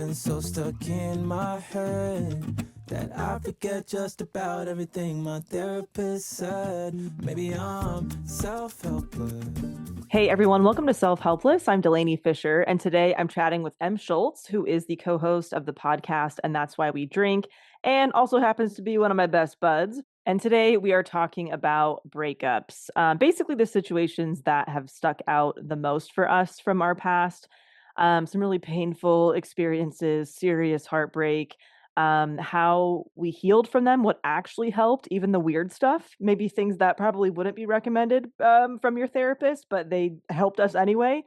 Feeling so stuck in my head that I forget just about everything my therapist said. Maybe I'm self-helpless. Hey everyone, welcome to Self-Helpless. I'm Delanie Fischer, and today I'm chatting with Em Schulz, who is the co-host of the podcast, and That's Why We Drink, and also happens to be one of my best buds. And today we are talking about breakups, basically the situations that have stuck out the most for us from our past. Some really painful experiences, serious heartbreak, how we healed from them, what actually helped, even the weird stuff, maybe things that probably wouldn't be recommended from your therapist, but they helped us anyway,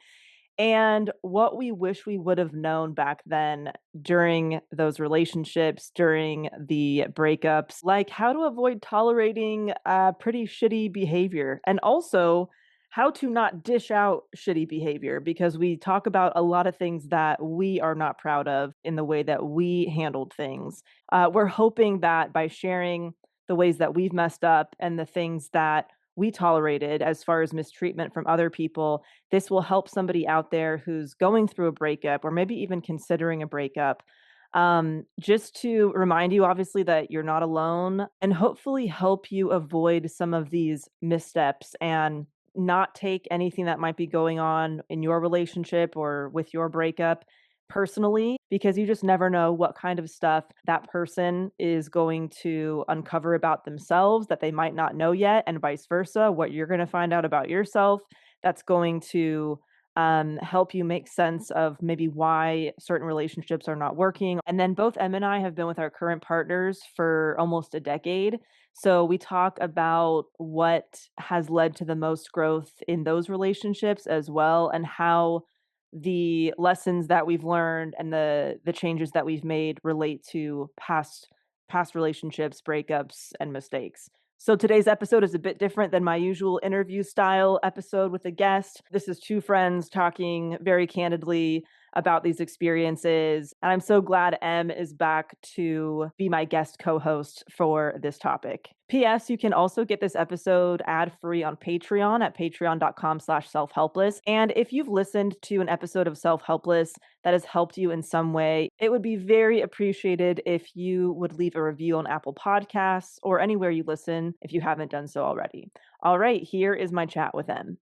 and what we wish we would have known back then during those relationships, during the breakups, like how to avoid tolerating pretty shitty behavior, and also how to not dish out shitty behavior, because we talk about a lot of things that we are not proud of in the way that we handled things. We're hoping that by sharing the ways that we've messed up and the things that we tolerated as far as mistreatment from other people, this will help somebody out there who's going through a breakup or maybe even considering a breakup. Just to remind you, obviously, that you're not alone and hopefully help you avoid some of these missteps and not take anything that might be going on in your relationship or with your breakup personally, because you just never know what kind of stuff that person is going to uncover about themselves that they might not know yet, and vice versa, what you're going to find out about yourself that's going to help you make sense of maybe why certain relationships are not working. And then both Em and I have been with our current partners for almost a decade. So we talk about what has led to the most growth in those relationships as well, and how the lessons that we've learned and the changes that we've made relate to past relationships, breakups, and mistakes. So today's episode is a bit different than my usual interview style episode with a guest. This is two friends talking very candidly about these experiences. And I'm so glad Em is back to be my guest co-host for this topic. P.S. You can also get this episode ad-free on Patreon at patreon.com/selfhelpless. And if you've listened to an episode of Self-Helpless that has helped you in some way, it would be very appreciated if you would leave a review on Apple Podcasts or anywhere you listen if you haven't done so already. All right, here is my chat with Em.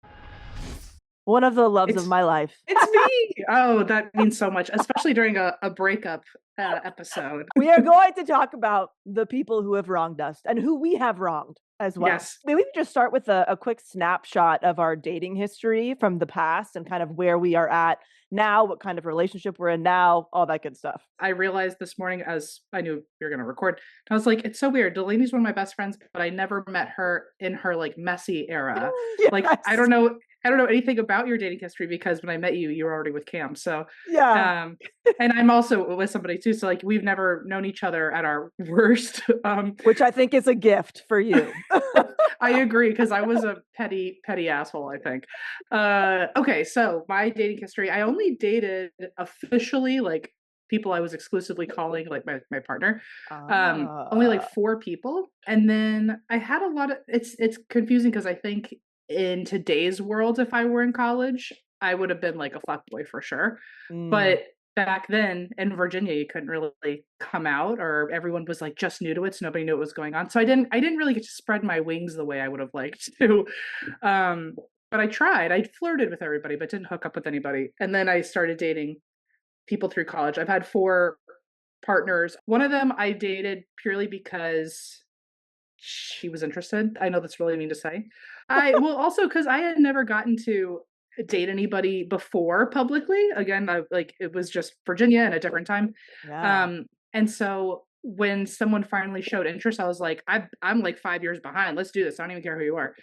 One of the loves of my life. It's me. Oh, that means so much, especially during a breakup episode. We are going to talk about the people who have wronged us and who we have wronged as well. Yes. Maybe we can just start with a quick snapshot of our dating history from the past and kind of where we are at now, what kind of relationship we're in now, all that good stuff. I realized this morning as I knew we were going to record, I was like, it's so weird. Delanie's one of my best friends, but I never met her in her like messy era. Yes. Like, I don't know anything about your dating history because when I met you, you were already with Cam. So, yeah. And I'm also with somebody too. So like, we've never known each other at our worst. Which I think is a gift for you. I agree, because I was a petty asshole, I think. Okay, so my dating history, I only dated officially like people I was exclusively calling like my partner. Only like 4 people. And then I had a lot of it's confusing because I think in today's world, if I were in college, I would have been like a fuckboy for sure. But back then in Virginia, you couldn't really come out, or everyone was like just new to it, so nobody knew what was going on. So I didn't really get to spread my wings the way I would have liked to. But I tried. I flirted with everybody, but didn't hook up with anybody. And then I started dating people through college. I've had 4 partners. One of them I dated purely because she was interested. I know that's really mean to say. Also because I had never gotten to date anybody before publicly. Again, it was just Virginia and a different time. Yeah. And so when someone finally showed interest, I was like, I'm like 5 years behind. Let's do this. I don't even care who you are.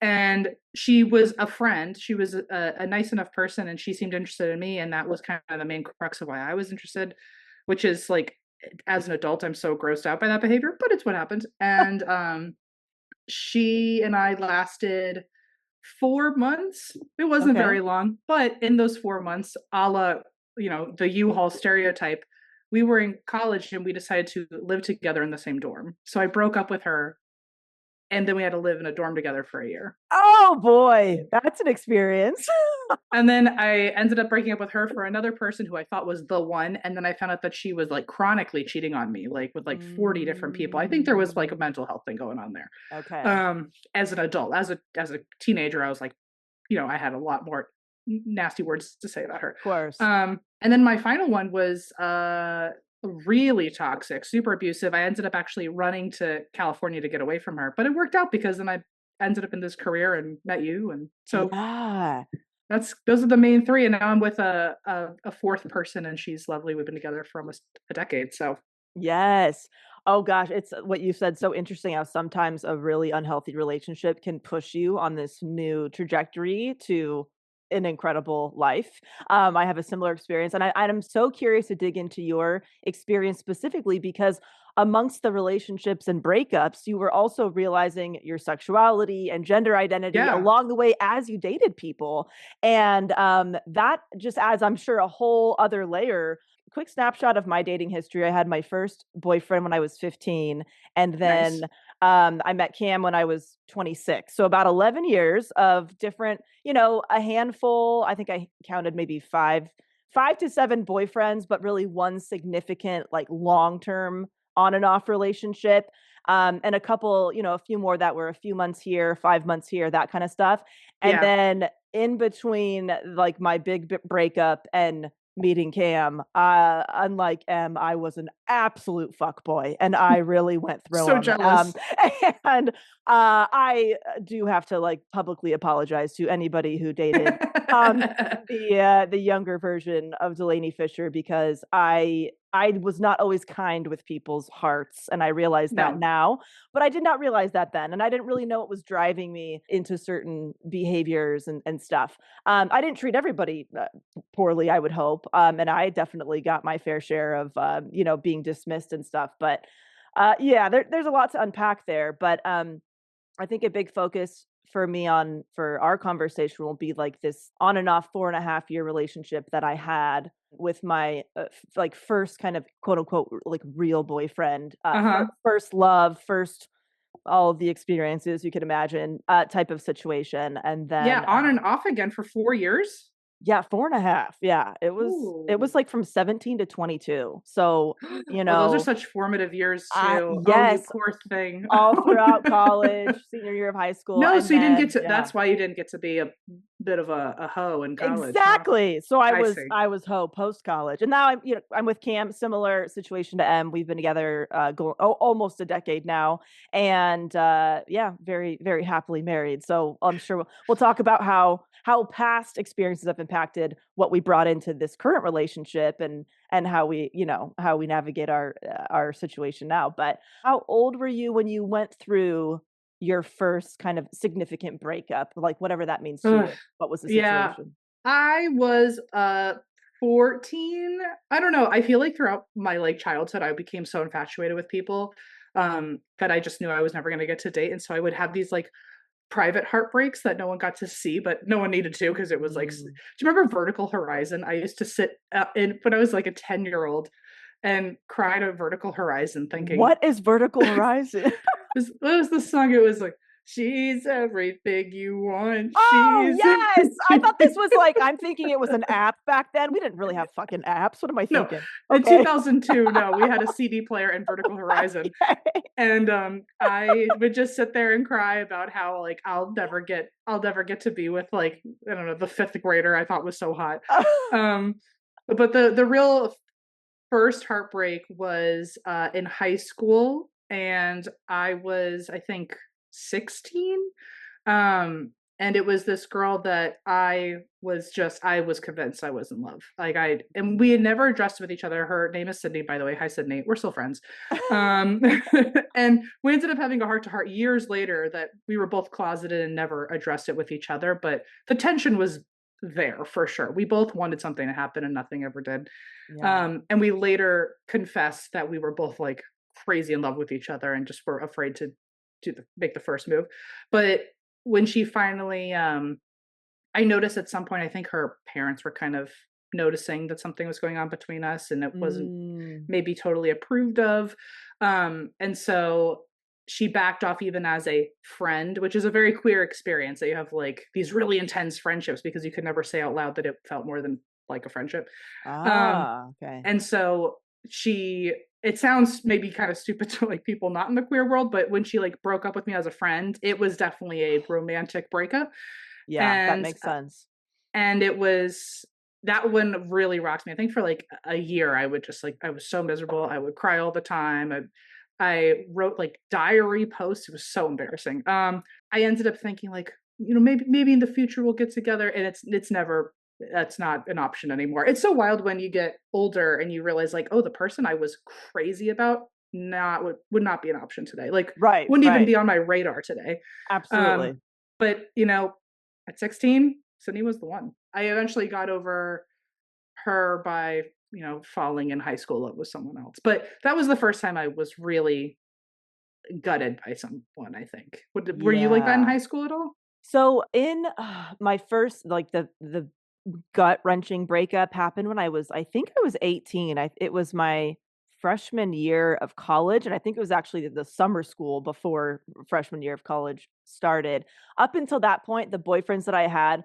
And she was a friend. She was a nice enough person, and she seemed interested in me. And that was kind of the main crux of why I was interested, which is like, as an adult, I'm so grossed out by that behavior, but it's what happened. And she and I lasted 4 months. It wasn't very long, but in those 4 months, a la, the U-Haul stereotype, we were in college and we decided to live together in the same dorm. So I broke up with her, and then we had to live in a dorm together for a year. Oh boy, that's an experience. And then I ended up breaking up with her for another person who I thought was the one. And then I found out that she was like chronically cheating on me, like with like 40 different people. I think there was like a mental health thing going on there. Okay. As an adult, as a teenager, I was like, I had a lot more nasty words to say about her. Of course. And then my final one was really toxic, super abusive. I ended up actually running to California to get away from her, but it worked out because then I ended up in this career and met you, and so Yeah. those are the main three. And now I'm with a fourth person, and she's lovely. We've been together for almost a decade. So Yes. Oh gosh, it's what you said so interesting how sometimes a really unhealthy relationship can push you on this new trajectory to an incredible life. I have a similar experience, and I'm so curious to dig into your experience specifically because amongst the relationships and breakups, you were also realizing your sexuality and gender identity yeah, along the way as you dated people, and that just adds, I'm sure, a whole other layer. Quick snapshot of my dating history. I had my first boyfriend when I was 15, and then nice. I met Cam when I was 26. So about 11 years of different, a handful. I think I counted maybe five to seven boyfriends, but really one significant, like long term on and off relationship. And a couple, a few more that were a few months here, 5 months here, that kind of stuff. And Yeah. then in between, like my big breakup and meeting Cam, unlike Em, I was an absolute fuckboy, and I really went through So him. jealous. And I do have to like publicly apologize to anybody who dated the younger version of Delanie Fischer because I was not always kind with people's hearts, and I realize that No. now, but I did not realize that then, and I didn't really know what was driving me into certain behaviors and stuff. I didn't treat everybody poorly, I would hope. And I definitely got my fair share of, being dismissed and stuff. But yeah, there's a lot to unpack there. But I think a big focus for me for our conversation will be like this on and off 4.5 year relationship that I had with my like first kind of quote unquote like real boyfriend, Uh-huh. first love, first all of the experiences you could imagine type of situation, and Yeah, then on and off again for 4 years. yeah, 4.5. Yeah, it was Ooh. like from 17 to 22. So, Oh, those are such formative years too. Oh, you yes, poor thing. all Oh throughout no. college, senior year of high school, No, and so you didn't get then to, yeah. that's why you didn't get to be a bit of a hoe in college, huh? Exactly. So I I was see. I was ho post college, and now I'm with Cam. Similar situation to M. We've been together almost a decade now, and yeah, very very happily married. So I'm sure we'll talk about how past experiences have impacted what we brought into this current relationship, and how we navigate our situation now. But how old were you when you went through your first kind of significant breakup, like whatever that means to Ugh, you? What was the yeah. situation? I was 14. I don't know. I feel like throughout my like childhood I became so infatuated with people that I just knew I was never going to get to date, and so I would have these like private heartbreaks that no one got to see, but no one needed to because it was like do Mm. you remember Vertical Horizon? I used to sit in when I was like a 10-year-old and cry to Vertical Horizon thinking What is Vertical Horizon? what was the song? It was like, she's everything you want. Oh, She's yes! I thought this everything. was like I'm thinking it was an app back then. We didn't really have fucking apps. What am I No, thinking? in Okay. 2002, no, we had a CD player and Vertical Horizon. Okay. And I would just sit there and cry about how like I'll never get to be with like I don't know the fifth grader I thought was so hot. Um, but the real first heartbreak was in high school, and I was I think 16. And it was this girl that I was convinced I was in love. Like and we had never addressed with each other. Her name is Sydney, by the way. Hi, Sydney. We're still friends. Um, and we ended up having a heart to heart years later that we were both closeted and never addressed it with each other. But the tension was there for sure. We both wanted something to happen and nothing ever did. Yeah. And we later confessed that we were both like crazy in love with each other and just were afraid to make the first move. But when she finally, I noticed at some point, I think her parents were kind of noticing that something was going on between us and it wasn't Mm. maybe totally approved of. And so she backed off even as a friend, which is a very queer experience, that you have like these really intense friendships because you could never say out loud that it felt more than like a friendship. Um, Okay. and so it sounds maybe kind of stupid to like people not in the queer world, but when she like broke up with me as a friend, it was definitely a romantic breakup. Yeah, that And makes sense. it was, that one really rocked me. I think for like a year, I would just like, I was so miserable. I would cry all the time. I wrote like diary posts. It was so embarrassing. I ended up thinking like, maybe in the future we'll get together, and it's never, that's not an option anymore. It's so wild when you get older and you realize like, oh, the person I was crazy about would not be an option today. Like, Right, wouldn't even right. be on my radar today. Um, Absolutely. but at 16, Sydney was the one. I eventually got over her by, falling in high school with someone else. But that was the first time I was really gutted by someone, I think. Were you like that in Yeah. high school at all? So in my first, like the gut wrenching breakup happened when I think I was 18. It was my freshman year of college, and I think it was actually the summer school before freshman year of college started. Up until that point, the boyfriends that I had,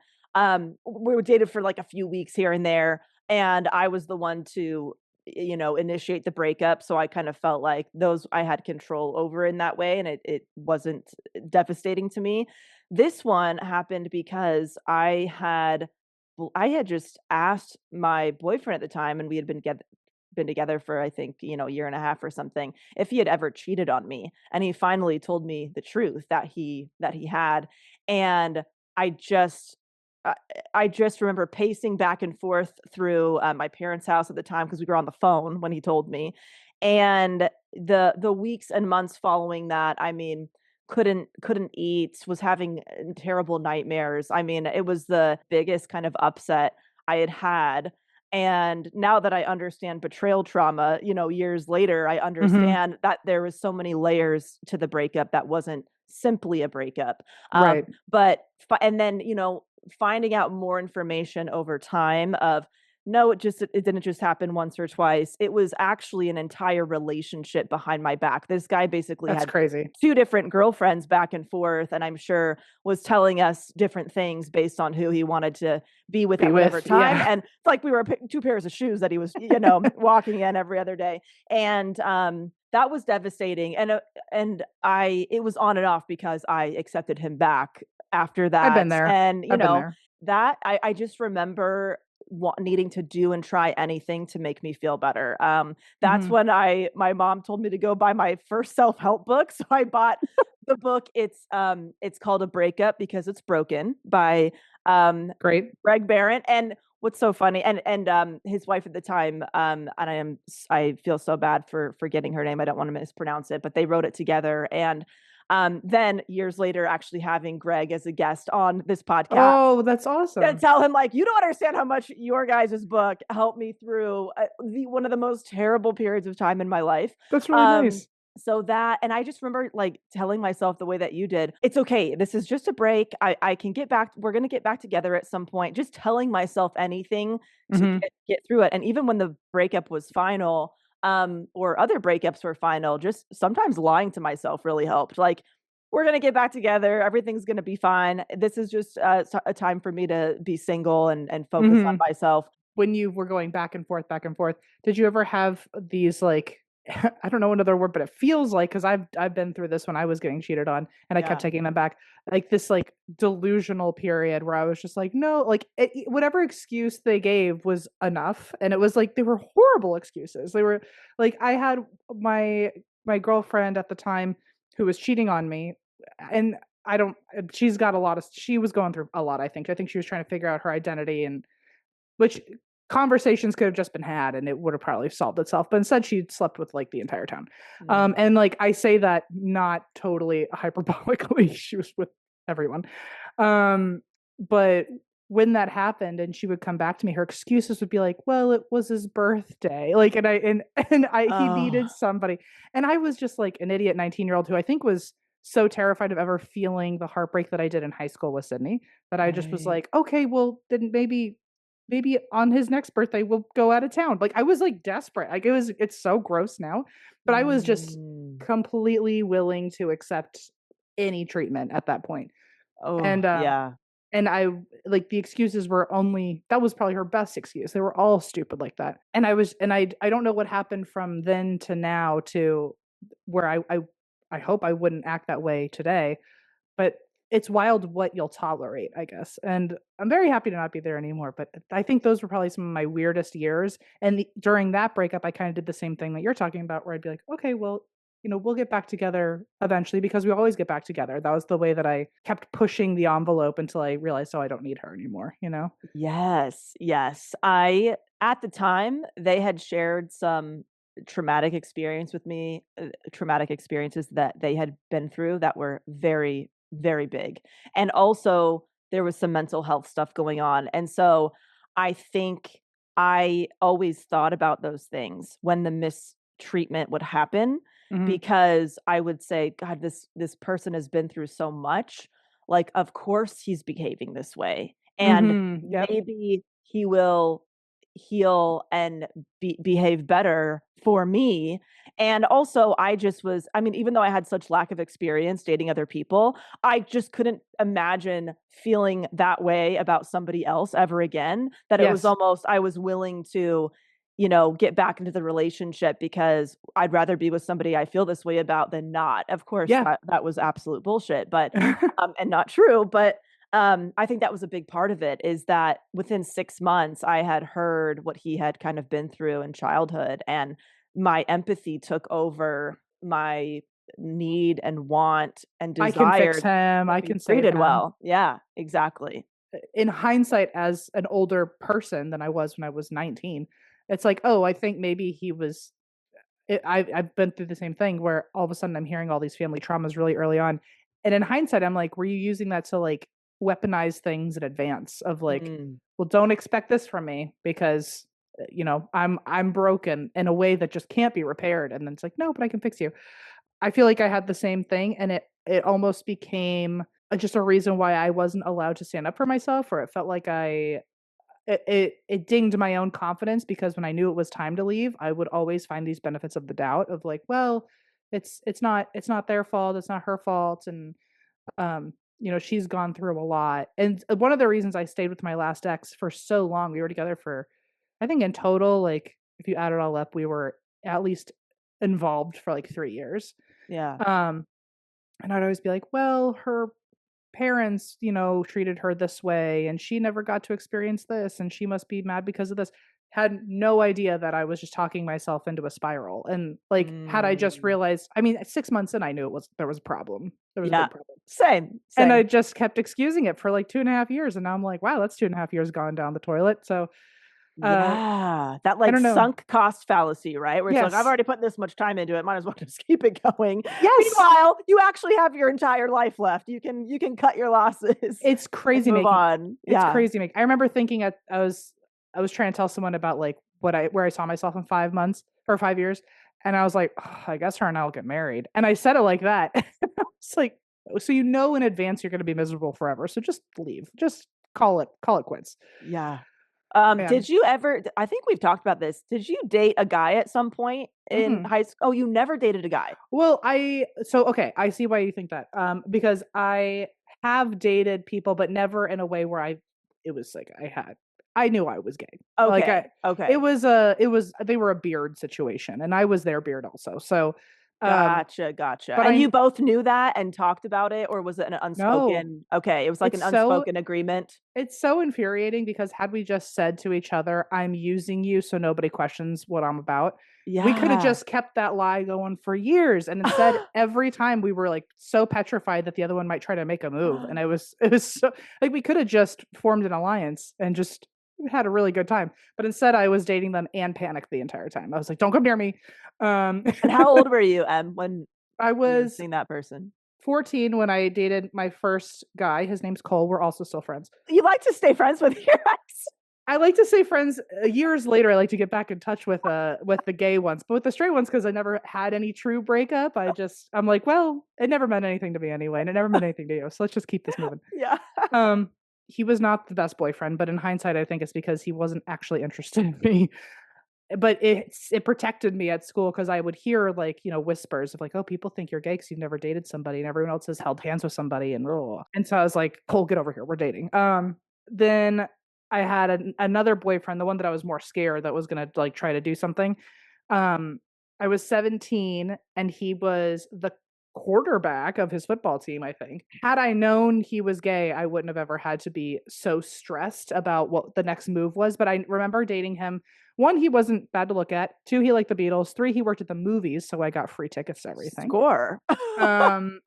we were dated for like a few weeks here and there, and I was the one to initiate the breakup. So I kind of felt like those I had control over in that way, and it wasn't devastating to me. This one happened because I had just asked my boyfriend at the time, and we had been together for I think, a year and a half or something, if he had ever cheated on me. And he finally told me the truth that he had. And I just I I just remember pacing back and forth through my parents' house at the time because we were on the phone when he told me. And the weeks and months following that, I mean, couldn't eat, was having terrible nightmares. I mean, it was the biggest kind of upset I had had. And now that I understand betrayal trauma, years later, I Mm-hmm. understand that there was so many layers to the breakup that wasn't simply a breakup. Right. But and then, finding out more information over time of no, it didn't just happen once or twice. It was actually an entire relationship behind my back. This guy basically That's had crazy. two different girlfriends back and forth, and I'm sure was telling us different things based on who he wanted to be with Be at whatever with, time. yeah. And it's like we were two pairs of shoes that he was, walking in every other day. And that was devastating. And I it was on and off because I accepted him back after I've been that. there. And I've been there. that I just remember needing to do and try anything to make me feel better. That's Mm-hmm. when my mom told me to go buy my first self-help book. So I bought the book. It's called A Breakup Because It's Broken by Great. Greg Barrett. And what's so funny, and his wife at the time, and I feel so bad for forgetting her name. I don't want to mispronounce it, but they wrote it together. And then years later, actually having Greg as a guest on this podcast Oh, that's and awesome. tell him like, you don't understand how much your guys' book helped me through one of the most terrible periods of time in my life. That's really Um, nice. so that, and I just remember like telling myself the way that you did, it's okay. This is just a break. I can get back. We're going to get back together at some point. Just telling myself anything to Mm-hmm. get through it. And even when the breakup was final, or other breakups were final, just sometimes lying to myself really helped. Like, we're going to get back together. Everything's going to be fine. This is just a time for me to be single and focus on Mm-hmm. myself. When you were going back and forth, did you ever have these like I don't know another word, but it feels like, because I've been through this when I was getting cheated on and I kept Yeah. taking them back, like this like delusional period where I was just like, no, like whatever excuse they gave was enough, and it was like they were horrible excuses. They were like, I had my girlfriend at the time who was cheating on me, and I don't. She's got a lot of. She was going through a lot. I think. I think she was trying to figure out her identity, and which conversations could have just been had and it would have probably solved itself. But instead, she slept with like the entire town. Mm. And like I say that not totally hyperbolically, she was with everyone. But when that happened and she would come back to me, her excuses would be like, well, it was his birthday. Like, and he Oh, needed somebody. And I was just like an idiot 19-year-old who I think was so terrified of ever feeling the heartbreak that I did in high school with Sydney that I just was right. like, okay, well, then maybe maybe on his next birthday we'll go out of town. Like I was like desperate. Like it's so gross now, but I was just Mm. completely willing to accept any treatment at that point. Oh, And yeah. and I like the excuses were only that was probably her best excuse. They were all stupid like that. And I don't know what happened from then to now to where I hope I wouldn't act that way today, but it's wild what you'll tolerate, I guess. And I'm very happy to not be there anymore, but I think those were probably some of my weirdest years. And during that breakup, I kind of did the same thing that you're talking about, where I'd be like, okay, well, we'll get back together eventually because we always get back together. That was the way that I kept pushing the envelope until I realized, oh, I don't need her anymore. Yes, yes. At the time, they had shared some traumatic experience with me, traumatic experiences that they had been through that were very, very big. And also, there was some mental health stuff going on. And so I think I always thought about those things when the mistreatment would happen Hmm. because I would say, God, this person has been through so much. Like, of course he's behaving this way. And Yep. maybe he will heal and behave better for me. And also, I mean, even though I had such lack of experience dating other people, I just couldn't imagine feeling that way about somebody else ever again. That it was Yes. almost, I was willing to, get back into the relationship because I'd rather be with somebody I feel this way about than not. Of course, Yeah. that was absolute bullshit, but and not true. But I think that was a big part of it is that within 6 months, I had heard what he had kind of been through in childhood, and my empathy took over my need and want and I can fix desire him. to I be can save treated him. well. Yeah, exactly. In hindsight, as an older person than I was when I was 19, it's like, oh, I think maybe he was. I've been through the same thing where all of a sudden I'm hearing all these family traumas really early on, and in hindsight, I'm like, were you using that to like weaponize things in advance of like, Mm, well, don't expect this from me because I'm broken in a way that just can't be repaired, and then it's like, no, but I can fix you. I feel like I had the same thing, and it almost became just a reason why I wasn't allowed to stand up for myself, or it felt like it dinged my own confidence because when I knew it was time to leave, I would always find these benefits of the doubt of like, well, it's not their fault, it's not her fault, and she's gone through a lot. And one of the reasons I stayed with my last ex for so long, we were together for, I think in total, like if you add it all up, we were at least involved for like 3 years. yeah. Um, and I'd always be like, well, her parents, treated her this way and she never got to experience this and she must be mad because of this. Had no idea that I was just talking myself into a spiral. And like, had I just Mm, realized, I mean, 6 months in, I knew there was a problem. There was a yeah. big problem. Same, And I same. just kept excusing it for like 2.5 years. And now I'm like, wow, that's 2.5 years gone down the toilet. So, uh, Yeah, that, I like, don't know. sunk cost fallacy, right? Where it's like, "I've Yes. already put this much time into it, might as well just keep it going." Yes. Meanwhile, you actually have your entire life left. You can cut your losses It's and crazy move making. on. It's Yeah. crazy making. I remember thinking I was trying to tell someone about like where I saw myself in 5 months or 5 years, and I was like, "Ugh, I guess her and I will get married." And I said it like that. It's like, so in advance you're going to be miserable forever. So just leave. Just call it quits. Yeah. Yeah. Did you ever I think we've talked about this. Did you date a guy at some point in Mm-mm. high school? Oh, you never dated a guy? Well, okay, I see why you think that. Because I have dated people, but never in a way where it was like I knew I was gay. Like Okay, okay. it was they were a beard situation, and I was their beard also. So, um, Gotcha, gotcha. but And you I both knew that and talked about it, or was it an no, unspoken okay, it was like it's an so unspoken agreement? it's so infuriating because had we just said to each other, "I'm using you so nobody questions what I'm about," we could have Yeah. just kept that lie going for years. And instead, every time we were like so petrified that the other one might try to make a move. And it was so like we could have just formed an alliance and just had a really good time. But instead, I was dating them and panicked the entire time. I was like, "Don't come near me." Um, And how old were you, when I you were was seeing that person? 14 when I dated my first guy. His name's Cole. We're also still friends. You like to stay friends with your ex? I like to say friends. Years later, I like to get back in touch with the gay ones, but with the straight ones, because I never had any true breakup. I'm like, well, it never meant anything to me anyway, and it never meant anything to you. So let's just keep this moving. Yeah. Um, he was not the best boyfriend, but in hindsight, I think it's because he wasn't actually interested in me. But it protected me at school because I would hear like, whispers of like, oh, people think you're gay because you've never dated somebody, and everyone else has held hands with somebody, and so I was like, Cole, get over here, we're dating. Then I had another boyfriend, the one that I was more scared that was gonna like try to do something. Um, I was 17 and he was the quarterback of his football team, I think. Had I known he was gay, I wouldn't have ever had to be so stressed about what the next move was. But I remember dating him. One, he wasn't bad to look at. Two, he liked the Beatles. Three, he worked at the movies, so I got free tickets to everything. Score. And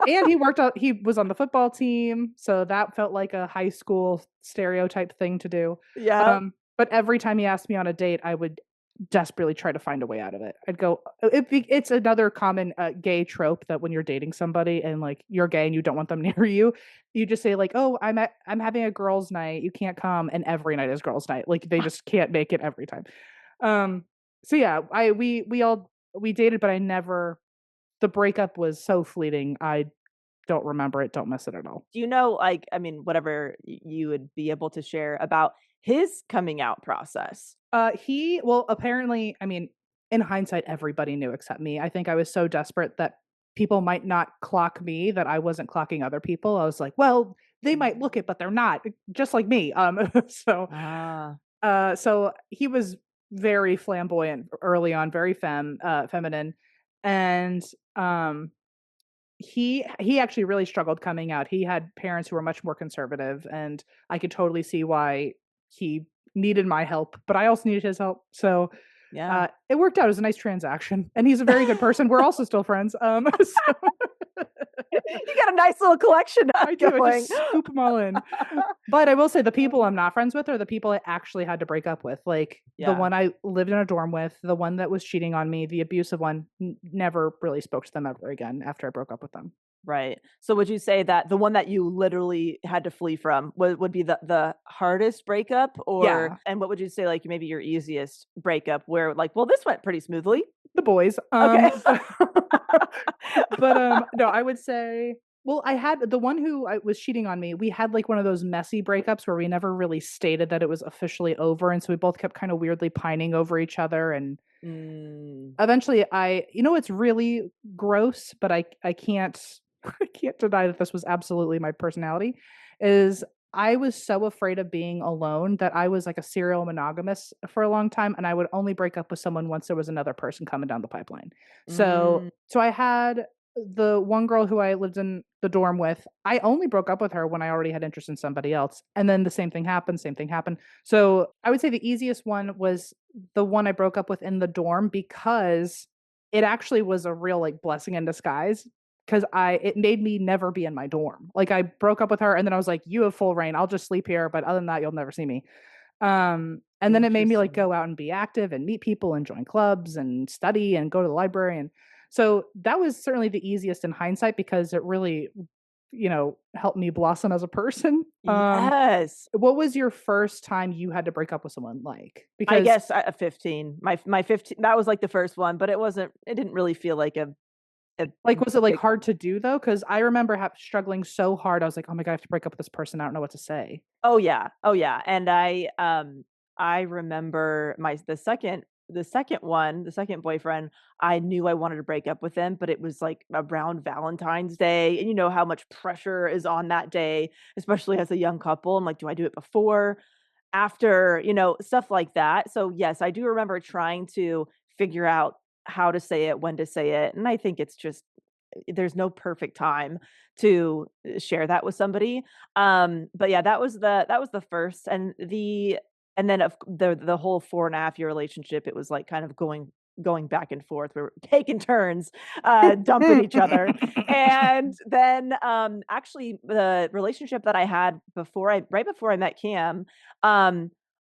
he was on the football team, so that felt like a high school stereotype thing to do. Yeah. But every time he asked me on a date, I would desperately try to find a way out of it. I'd go, it's another common gay trope that when you're dating somebody and like you're gay and you don't want them near you, you just say like, oh, I'm having a girls' night, you can't come, and every night is girls' night. Like they just can't make it every time. So yeah, we dated, but I never. The breakup was so fleeting. I don't remember it. Don't miss it at all. Do you know, like, I mean, whatever you would be able to share about his coming out process? Apparently, I mean, in hindsight, everybody knew except me. I think I was so desperate that people might not clock me that I wasn't clocking other people. I was like, well, they might look it, but they're not, just like me. So he was very flamboyant early on, very feminine, and he actually really struggled coming out. He had parents who were much more conservative, and I could totally see why he needed my help, but I also needed his help. So Yeah. it worked out. It was a nice transaction, and he's a very good person. We're also still friends. So You got a nice little collection I do. I going. just scoop them all in. But I will say the people I'm not friends with are the people I actually had to break up with. Like the Yeah. one I lived in a dorm with, the one that was cheating on me, the abusive one, never really spoke to them ever again after I broke up with them. Right. So would you say that the one that you literally had to flee from would be the hardest breakup, Yeah. and what would you say like maybe your easiest breakup where like, well, this went pretty smoothly? The boys. Okay. But no, I would say, well, I had the one who was cheating on me. We had like one of those messy breakups where we never really stated that it was officially over, and so we both kept kind of weirdly pining over each other. And Mm, eventually, it's really gross, but I can't I can't deny that this was absolutely my personality. Is I was so afraid of being alone that I was like a serial monogamous for a long time, and I would only break up with someone once there was another person coming down the pipeline. So mm, so I had the one girl who I lived in the dorm with. I only broke up with her when I already had interest in somebody else. And then the same thing happened. So I would say the easiest one was the one I broke up with in the dorm because it actually was a real like blessing in disguise because it made me never be in my dorm. Like I broke up with her and then I was like, you have full reign. I'll just sleep here, but other than that, you'll never see me. And then it made me like interesting. go out and be active and meet people and join clubs and study and go to the library. And so that was certainly the easiest in hindsight because it really, helped me blossom as a person. Yes. What was your first time you had to break up with someone like? I Because guess 15. My 15, that was like the first one, but it didn't really feel like a like, was it like big. hard to do though? Because I remember struggling so hard. I was like, oh my God, I have to break up with this person. I don't know what to say. Oh yeah. Oh yeah. And I remember the second one, the second boyfriend, I knew I wanted to break up with him, but it was like around Valentine's Day. And you know how much pressure is on that day, especially as a young couple. I'm like, do I do it before, after, stuff like that. So yes, I do remember trying to figure out how to say it, when to say it. And I think it's just there's no perfect time to share that with somebody. But yeah, that was the first, and then the whole 4.5 year relationship. It was like kind of going back and forth. We were taking turns, dumping each other, and then actually the relationship that I had right before I met Cam,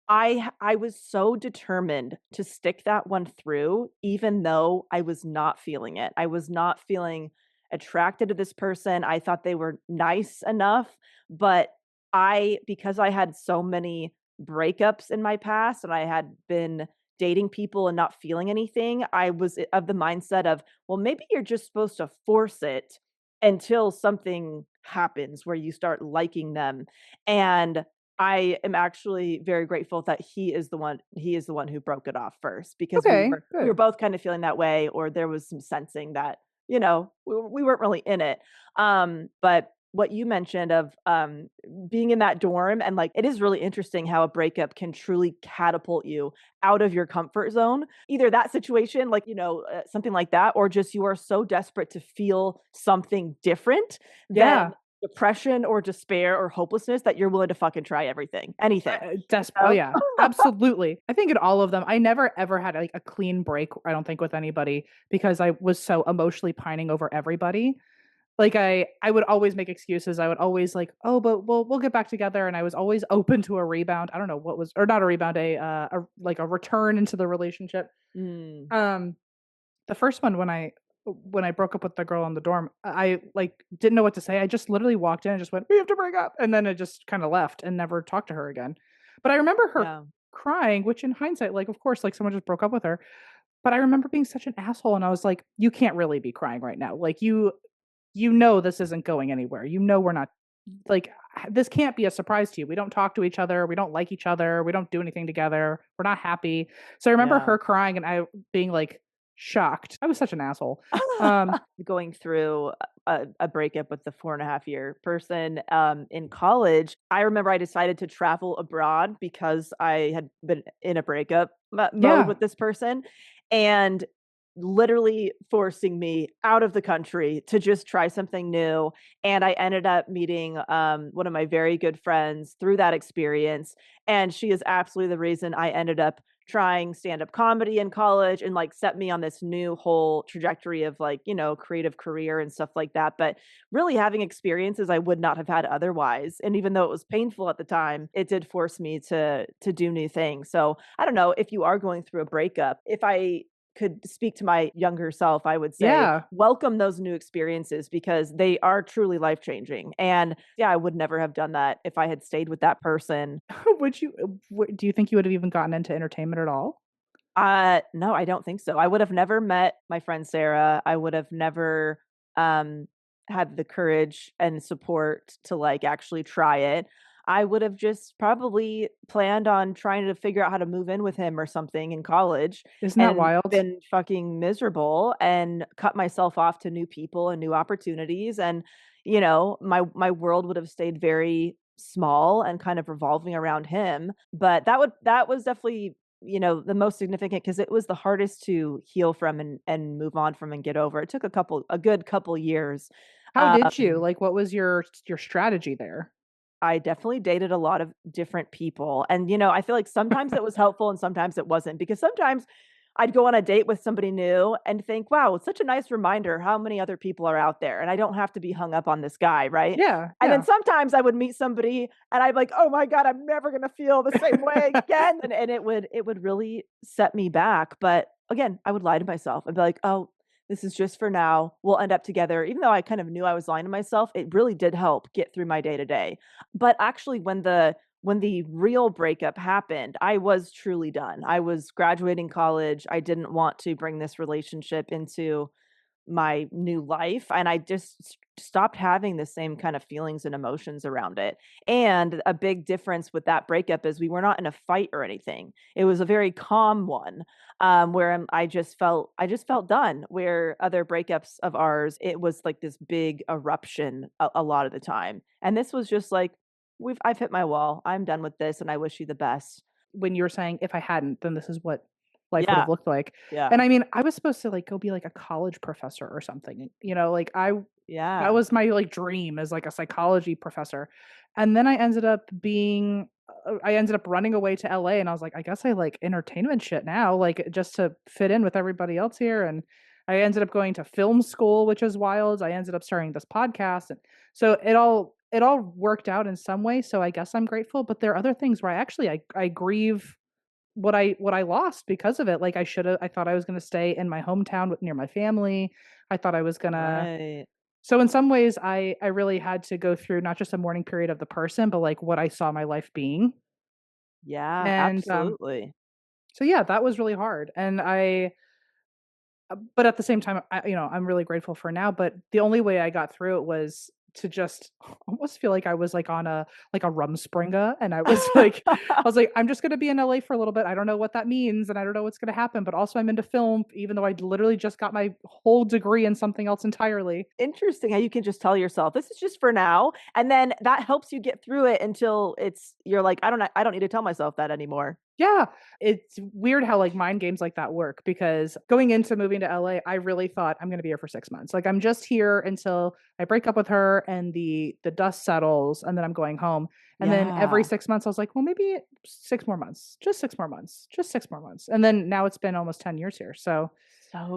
I was so determined to stick that one through, even though I was not feeling it. I was not feeling attracted to this person. I thought they were nice enough, but because I had so many breakups in my past and I had been dating people and not feeling anything, I was of the mindset of, well, maybe you're just supposed to force it until something happens where you start liking them. And I am actually very grateful that he is the one who broke it off first, because Okay, we were good. both kind of feeling that way, or there was some sensing that, we weren't really in it. But what you mentioned of being in that dorm, and like, it is really interesting how a breakup can truly catapult you out of your comfort zone. Either that situation, like, something like that, or just you are so desperate to feel something different than Yeah. depression or despair or hopelessness that you're willing to fucking try everything, anything. Oh yeah, absolutely. I think in all of them, I never ever had like a clean break. I don't think with anybody because I was so emotionally pining over everybody. Like I would always make excuses. I would always like, oh, but we'll get back together. And I was always open to a rebound. I don't know what was, or not a rebound, a like a return into the relationship. Mm, Um, the first one when I broke up with the girl in the dorm, I like didn't know what to say. I just literally walked in and just went, "We have to break up," and then I just kind of left and never talked to her again. But I remember her yeah, crying, which in hindsight, like of course, like someone just broke up with her. But I remember being such an asshole, and I was like, "You can't really be crying right now. Like you know this isn't going anywhere. You know we're not like this can't be a surprise to you. We don't talk to each other. We don't like each other. We don't do anything together. We're not happy." So I remember yeah. her crying and I being like shocked. I was such an asshole. Um, Going through a breakup with the 4.5 year person in college, I remember I decided to travel abroad because I had been in a breakup mode yeah, with this person, and literally forcing me out of the country to just try something new. And I ended up meeting one of my very good friends through that experience. And she is absolutely the reason I ended up trying stand-up comedy in college, and like set me on this new whole trajectory of like, creative career and stuff like that. But really having experiences I would not have had otherwise. And even though it was painful at the time, it did force me to do new things. So I don't know, if you are going through a breakup, if I could speak to my younger self, I would say yeah. welcome those new experiences, because they are truly life changing. And yeah, I would never have done that if I had stayed with that person. Would you? Do you think you would have even gotten into entertainment at all? No, I don't think so. I would have never met my friend Sarah. I would have never um had the courage and support to like actually try it. I would have just probably planned on trying to figure out how to move in with him or something in college, Isn't that and wild? been fucking miserable and cut myself off to new people and new opportunities. And my world would have stayed very small and kind of revolving around him. But that was definitely, the most significant, because it was the hardest to heal from and move on from and get over. It took a good couple years. How did you? Um, Like, what was your strategy there? I definitely dated a lot of different people, and, I feel like sometimes it was helpful and sometimes it wasn't, because sometimes I'd go on a date with somebody new and think, "Wow, it's such a nice reminder how many other people are out there, and I don't have to be hung up on this guy," right? Yeah, And then yeah. sometimes I would meet somebody and I'm like, "Oh my god, I'm never gonna feel the same way again," and it would really set me back. But again, I would lie to myself and be like, "Oh, this is just for now. We'll end up together." Even though I kind of knew I was lying to myself, it really did help get through my day to day. But actually, when the real breakup happened, I was truly done. I was graduating college. I didn't want to bring this relationship into my new life, and I just stopped having the same kind of feelings and emotions around it. And a big difference with that breakup is we were not in a fight or anything. It was a very calm one, where I just felt done. Where other breakups of ours, it was like this big eruption a lot of the time, and this was just like, I've hit my wall. I'm done with this, and I wish you the best. When you were saying if I hadn't, then this is what life would Yeah, have looked like. yeah, And I mean, I was supposed to like go be like a college professor or something. Like I that yeah. was my like dream as like a psychology professor. And then I ended up running away to LA and I was like, I guess I like entertainment shit now, like just to fit in with everybody else here. And I ended up going to film school, which is wild. I ended up starting this podcast. And so it all worked out in some way. So I guess I'm grateful. But there are other things where I grieve what I lost because of it. Like I thought I was gonna stay in my hometown near my family. I thought I was gonna Right. so in some ways I really had to go through not just a mourning period of the person, but like what I saw my life being. Yeah, And absolutely. so yeah, that was really hard. And but at the same time, I'm really grateful for now. But the only way I got through it was to just almost feel like I was like on a Rumspringa, and I was like I'm just going to be in LA for a little bit. I don't know what that means, and I don't know what's going to happen, but also I'm into film, even though I literally just got my whole degree in something else entirely. Interesting how you can just tell yourself this is just for now, and then that helps you get through it until you're like, I don't need to tell myself that anymore. Yeah, it's weird how like mind games like that work, because going into moving to LA, I really thought I'm going to be here for 6 months. Like I'm just here until I break up with her and the dust settles, and then I'm going home. And then every 6 months I was like, well, maybe 6 more months, just 6 more months, just 6 more months. And then now it's been almost 10 years here. So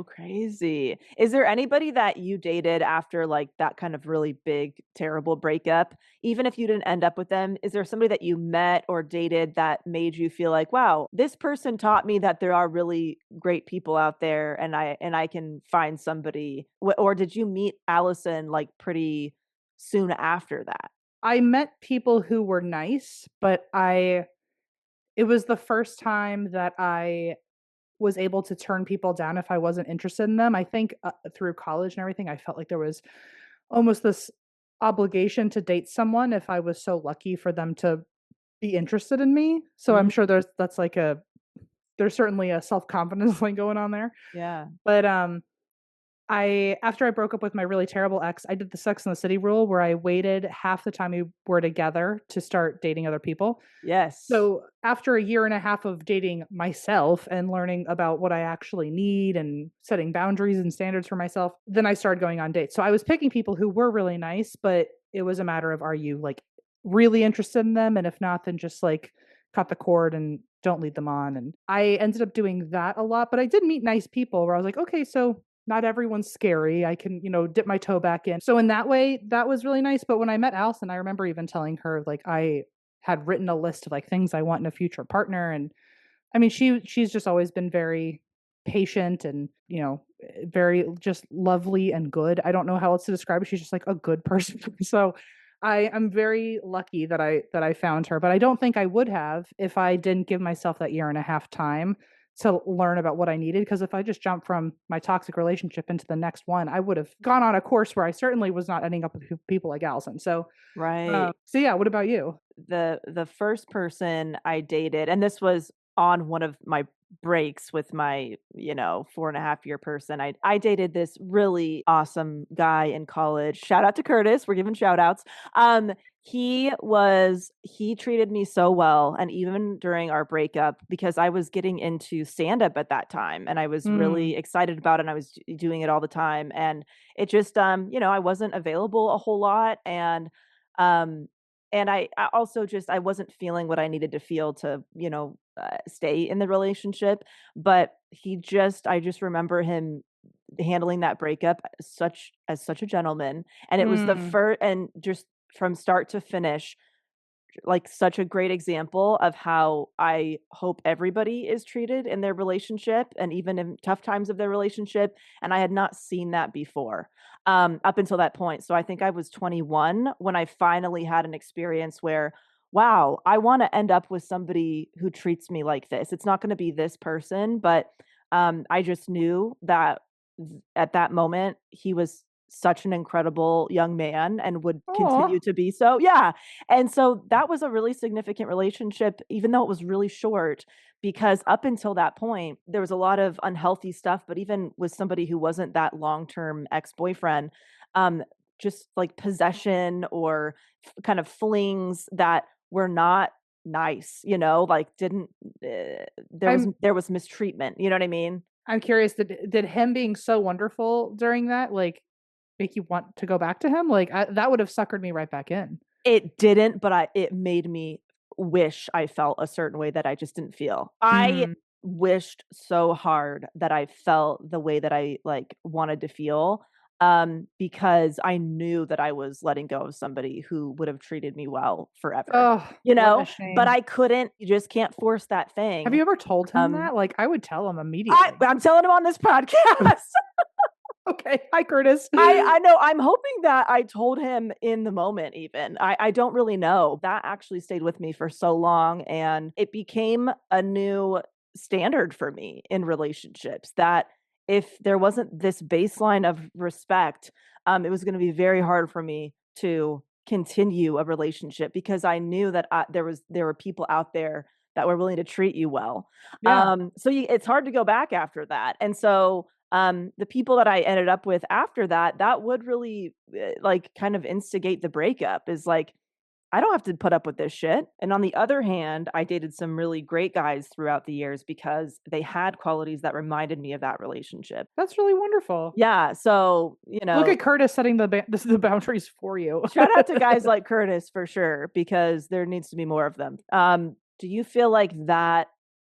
crazy. Is there anybody that you dated after like that kind of really big, terrible breakup, even if you didn't end up with them? Is there somebody that you met or dated that made you feel like, wow, this person taught me that there are really great people out there, and I can find somebody? Or did you meet Allison like pretty soon after that? I met people who were nice, but it was the first time that I was able to turn people down if I wasn't interested in them. I think through college and everything, I felt like there was almost this obligation to date someone if I was so lucky for them to be interested in me. So I'm sure there's certainly a self-confidence thing going on there. Yeah. But after I broke up with my really terrible ex, I did the Sex and the City rule, where I waited half the time we were together to start dating other people. Yes. So after a year and a half of dating myself and learning about what I actually need and setting boundaries and standards for myself, then I started going on dates. So I was picking people who were really nice, but it was a matter of, are you like really interested in them? And if not, then just like cut the cord and don't lead them on. And I ended up doing that a lot, but I did meet nice people where I was like, okay, so not everyone's scary. I can, dip my toe back in. So in that way, that was really nice. But when I met Allison, I remember even telling her, like, I had written a list of like things I want in a future partner. And I mean, she's just always been very patient and, very just lovely and good. I don't know how else to describe it. She's just like a good person. So I'm very lucky that I found her, but I don't think I would have if I didn't give myself that year and a half time to learn about what I needed. Because if I just jumped from my toxic relationship into the next one, I would have gone on a course where I certainly was not ending up with people like Allison. So, right. So yeah, what about you? The first person I dated, and this was on one of my breaks with my 4.5 year person, I dated this really awesome guy in college. Shout out to Curtis, we're giving shout outs. He treated me so well, and even during our breakup, because I was getting into stand-up at that time and I was really excited about it, and I was doing it all the time, and it just I wasn't available a whole lot, and I also just, I wasn't feeling what I needed to feel to, stay in the relationship. But I just remember him handling that breakup as such a gentleman. And it was the first, and just from start to finish, like such a great example of how I hope everybody is treated in their relationship, and even in tough times of their relationship. And I had not seen that before, up until that point. So I think I was 21 when I finally had an experience where, wow, I want to end up with somebody who treats me like this. It's not going to be this person, but I just knew that at that moment he was such an incredible young man and would continue to be so. Yeah. And so that was a really significant relationship, even though it was really short, because up until that point, there was a lot of unhealthy stuff. But even with somebody who wasn't that long-term ex-boyfriend, just like possession or kind of flings that were not nice, like didn't, there was mistreatment. You know what I mean? I'm curious, did him being so wonderful during that, like, make you want to go back to him? Like, that would have suckered me right back in. It didn't, but it made me wish I felt a certain way that I just didn't feel. I wished so hard that I felt the way that I like wanted to feel, because I knew that I was letting go of somebody who would have treated me well forever. Oh, what a shame. But I couldn't. You just can't force that thing. Have you ever told him that? Like, I would tell him immediately. I'm telling him on this podcast. Okay. Hi, Curtis. I know. I'm hoping that I told him in the moment even. I don't really know. That actually stayed with me for so long, and it became a new standard for me in relationships, that if there wasn't this baseline of respect, it was going to be very hard for me to continue a relationship because I knew that there were people out there that were willing to treat you well. Yeah. It's hard to go back after that. And so the people that I ended up with after that, that would really like kind of instigate the breakup is like, I don't have to put up with this shit. And on the other hand, I dated some really great guys throughout the years because they had qualities that reminded me of that relationship. That's really wonderful. Yeah. So, Look at Curtis setting the boundaries for you. shout out to guys like Curtis for sure, because there needs to be more of them. Do you feel like that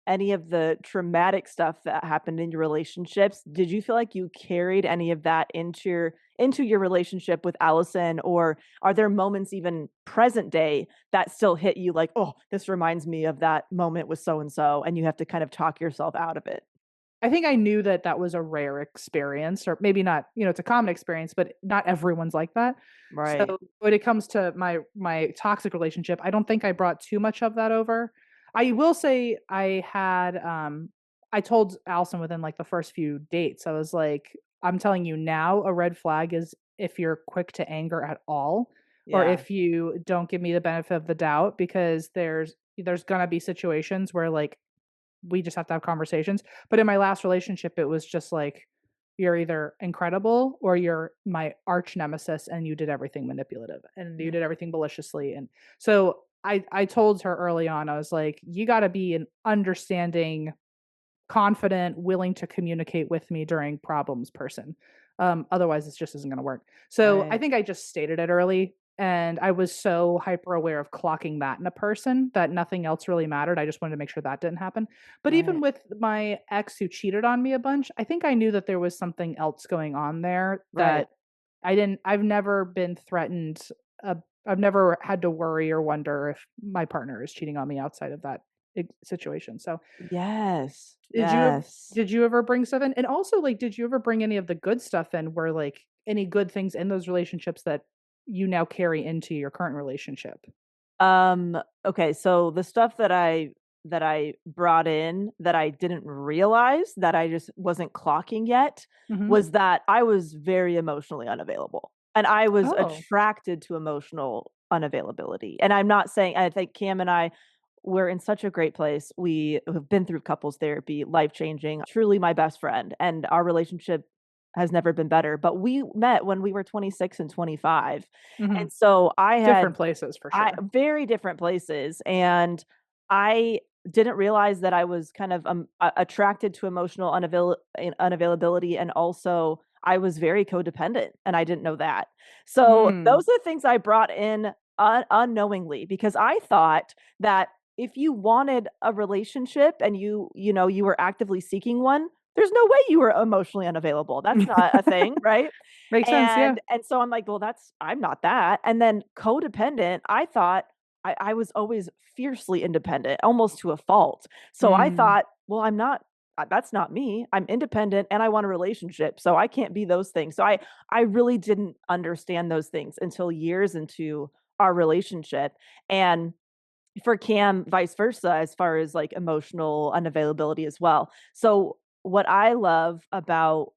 any of the traumatic stuff that happened in your relationships, did you feel like you carried any of that into your relationship with Allison, or are there moments even present day that still hit you like, oh, this reminds me of that moment with so and so, and you have to kind of talk yourself out of it? I think I knew that that was a rare experience, or maybe not, it's a common experience, but not everyone's like that. Right. So when it comes to my toxic relationship, I don't think I brought too much of that over. I will say I told Allison within like the first few dates, I was like, I'm telling you now, a red flag is if you're quick to anger at all, or Yeah. if you don't give me the benefit of the doubt, because there's gonna be situations where like we just have to have conversations. But in my last relationship, it was just like, you're either incredible or you're my arch nemesis and you did everything manipulative and you did everything maliciously. And so I told her early on, I was like, you got to be an understanding, confident, willing to communicate with me during problems person. Otherwise, this just isn't going to work. So I Right. think I just stated it early. And I was so hyper aware of clocking that in a person that nothing else really mattered. I just wanted to make sure that didn't happen. But even Right. with my ex who cheated on me a bunch, I think I knew that there was something else going on there Right. that I've never been threatened. Uh, I've never had to worry or wonder if my partner is cheating on me outside of that situation. So Yes. did you Yes. did you ever bring stuff in? And also, like, did you ever bring any of the good stuff in where, like, any good things in those relationships that you now carry into your current relationship? Okay, so the stuff that I brought in that I didn't realize that I just wasn't clocking yet Mhm. was that I was very emotionally unavailable. And I was Oh. attracted to emotional unavailability. And I'm not saying I think Cam and I we're in such a great place. We have been through couples therapy, life-changing, truly my best friend, and our relationship has never been better. But we met when we were 26 and 25. Mhm. And so I had Different places for I sure. very different places, and I didn't realize that I was kind of, attracted to emotional unavailability, and also I was very codependent, and I didn't know that. So, Mm. those are things I brought in unknowingly because I thought that if you wanted a relationship and you were actively seeking one, there's no way you were emotionally unavailable. That's not a thing, right? Makes sense, yeah. And so I'm like, "Well, I'm not that." And then codependent, I thought I was always fiercely independent, almost to a fault. So I Mm. thought, "Well, I'm not that's not me. I'm independent and I want a relationship, so I can't be those things." So I really didn't understand those things until years into our relationship. And for Cam, vice versa, as far as like emotional unavailability as well. So what I love about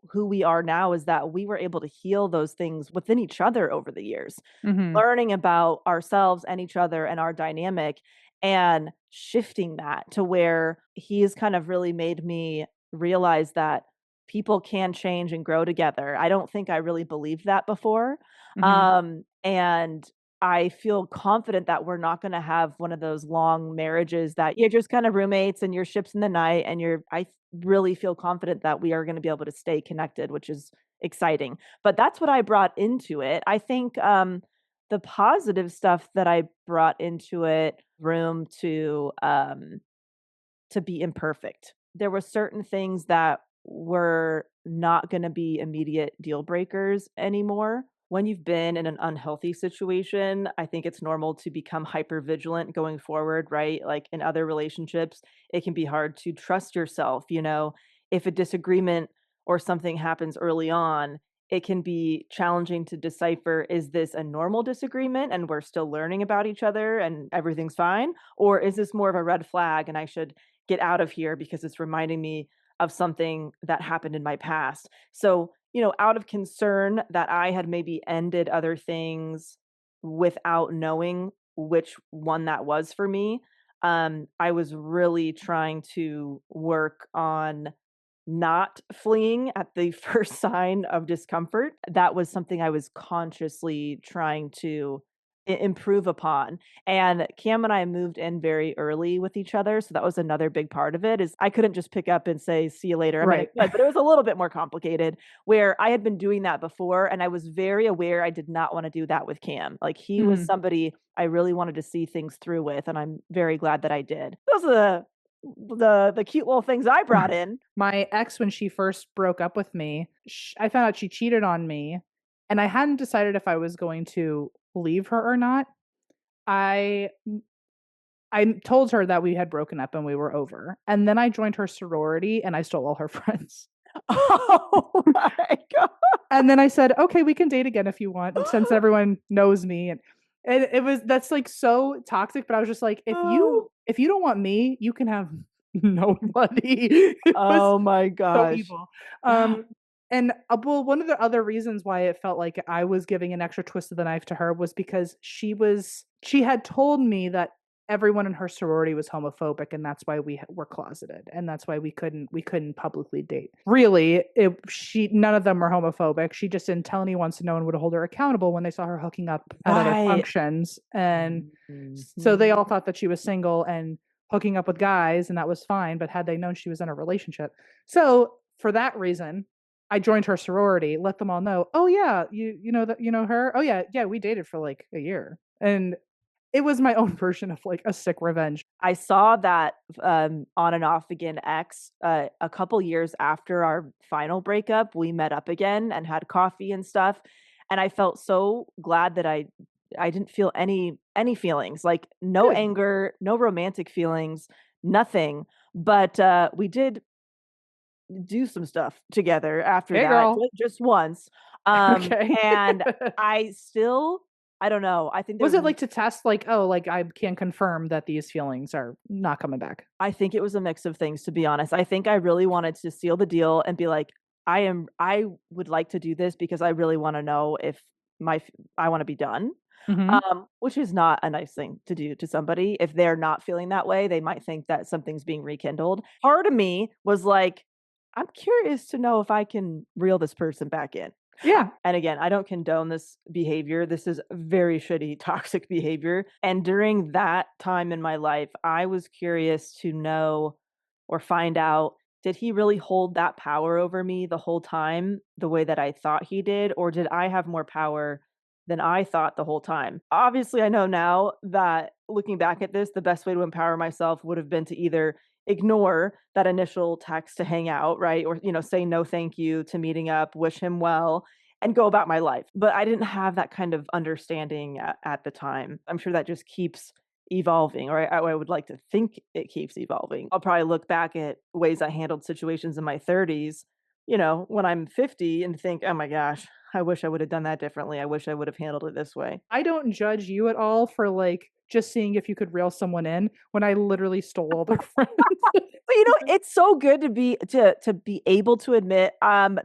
who we are now is that we were able to heal those things within each other over the years, Mhm. learning about ourselves and each other and our dynamic and shifting that to where he's kind of really made me realize that people can change and grow together. I don't think I really believed that before. Mhm. And I feel confident that we're not going to have one of those long marriages that you're just kind of roommates and you're ships in the night and I really feel confident that we are going to be able to stay connected, which is exciting. But that's what I brought into it. I think the positive stuff that I brought into it, room to be imperfect. There were certain things that were not going to be immediate deal breakers anymore. When you've been in an unhealthy situation, I think it's normal to become hyper vigilant going forward, right? Like in other relationships, it can be hard to trust yourself. If a disagreement or something happens early on, it can be challenging to decipher, is this a normal disagreement and we're still learning about each other and everything's fine? Or is this more of a red flag and I should get out of here because it's reminding me of something that happened in my past? So out of concern that I had maybe ended other things without knowing which one that was for me, I was really trying to work on not fleeing at the first sign of discomfort. That was something I was consciously trying to improve upon. And Cam and I moved in very early with each other, so that was another big part of it. Is I couldn't just pick up and say see you later. I mean, I Right. could, but it was a little bit more complicated where I had been doing that before and I was very aware I did not want to do that with Cam. Like he was Mhm. somebody I really wanted to see things through with, and I'm very glad that I did. Those are the cute little things I brought in. My ex, when she first broke up with me, I found out she cheated on me, and I hadn't decided if I was going to leave her or not. I I told her that we had broken up and we were over, and then I joined her sorority and I stole all her friends. Oh my god. And then I said, "Okay, we can date again if you want, since everyone knows me." And it was that's like so toxic, but I was just like, Oh. if you don't want me, you can have nobody. It was Oh my so gosh. evil. And well, one of the other reasons why it felt like I was giving an extra twist of the knife to her was because she had told me that everyone in her sorority was homophobic, and that's why we were closeted, and that's why we couldn't publicly date. Really, she none of them were homophobic. She just didn't tell anyone, so no one would hold her accountable when they saw her hooking up at other Right. functions. And so they all thought that she was single and hooking up with guys, and that was fine. But had they known she was in a relationship, so for that reason, I joined her sorority, let them all know, "Oh yeah, you know that you know her? Oh yeah, we dated for like a year." And it was my own version of like a sick revenge. I saw that on and off again X a couple years after our final breakup. We met up again and had coffee and stuff, and I felt so glad that I didn't feel any feelings, like no Good. anger, no romantic feelings, nothing. But we did do some stuff together after Hey that, girl. just once. Okay. And I don't know. I think Was it like to test like, oh, like I can confirm that these feelings are not coming back? I think it was a mix of things, to be honest. I think I really wanted to seal the deal and be like, I would like to do this because I really want to know if I want to be done. Mhm. Which is not a nice thing to do to somebody. If they're not feeling that way, they might think that something's being rekindled. Part of me was like, I'm curious to know if I can reel this person back in. Yeah. And again, I don't condone this behavior. This is very shitty, toxic behavior. And during that time in my life, I was curious to know or find out, did he really hold that power over me the whole time the way that I thought he did? Or did I have more power than I thought the whole time? Obviously, I know now that looking back at this, the best way to empower myself would have been to either ignore that initial text to hang out, right? Or, say no thank you to meeting up, wish him well, and go about my life. But I didn't have that kind of understanding at the time. I'm sure that just keeps evolving, or I would like to think it keeps evolving. I'll probably look back at ways I handled situations in my 30s, when I'm 50 and think, oh my gosh, I wish I would have done that differently. I wish I would have handled it this way. I don't judge you at all for like just seeing if you could reel someone in when I literally stole all their friends. But it's so good to be able to admit,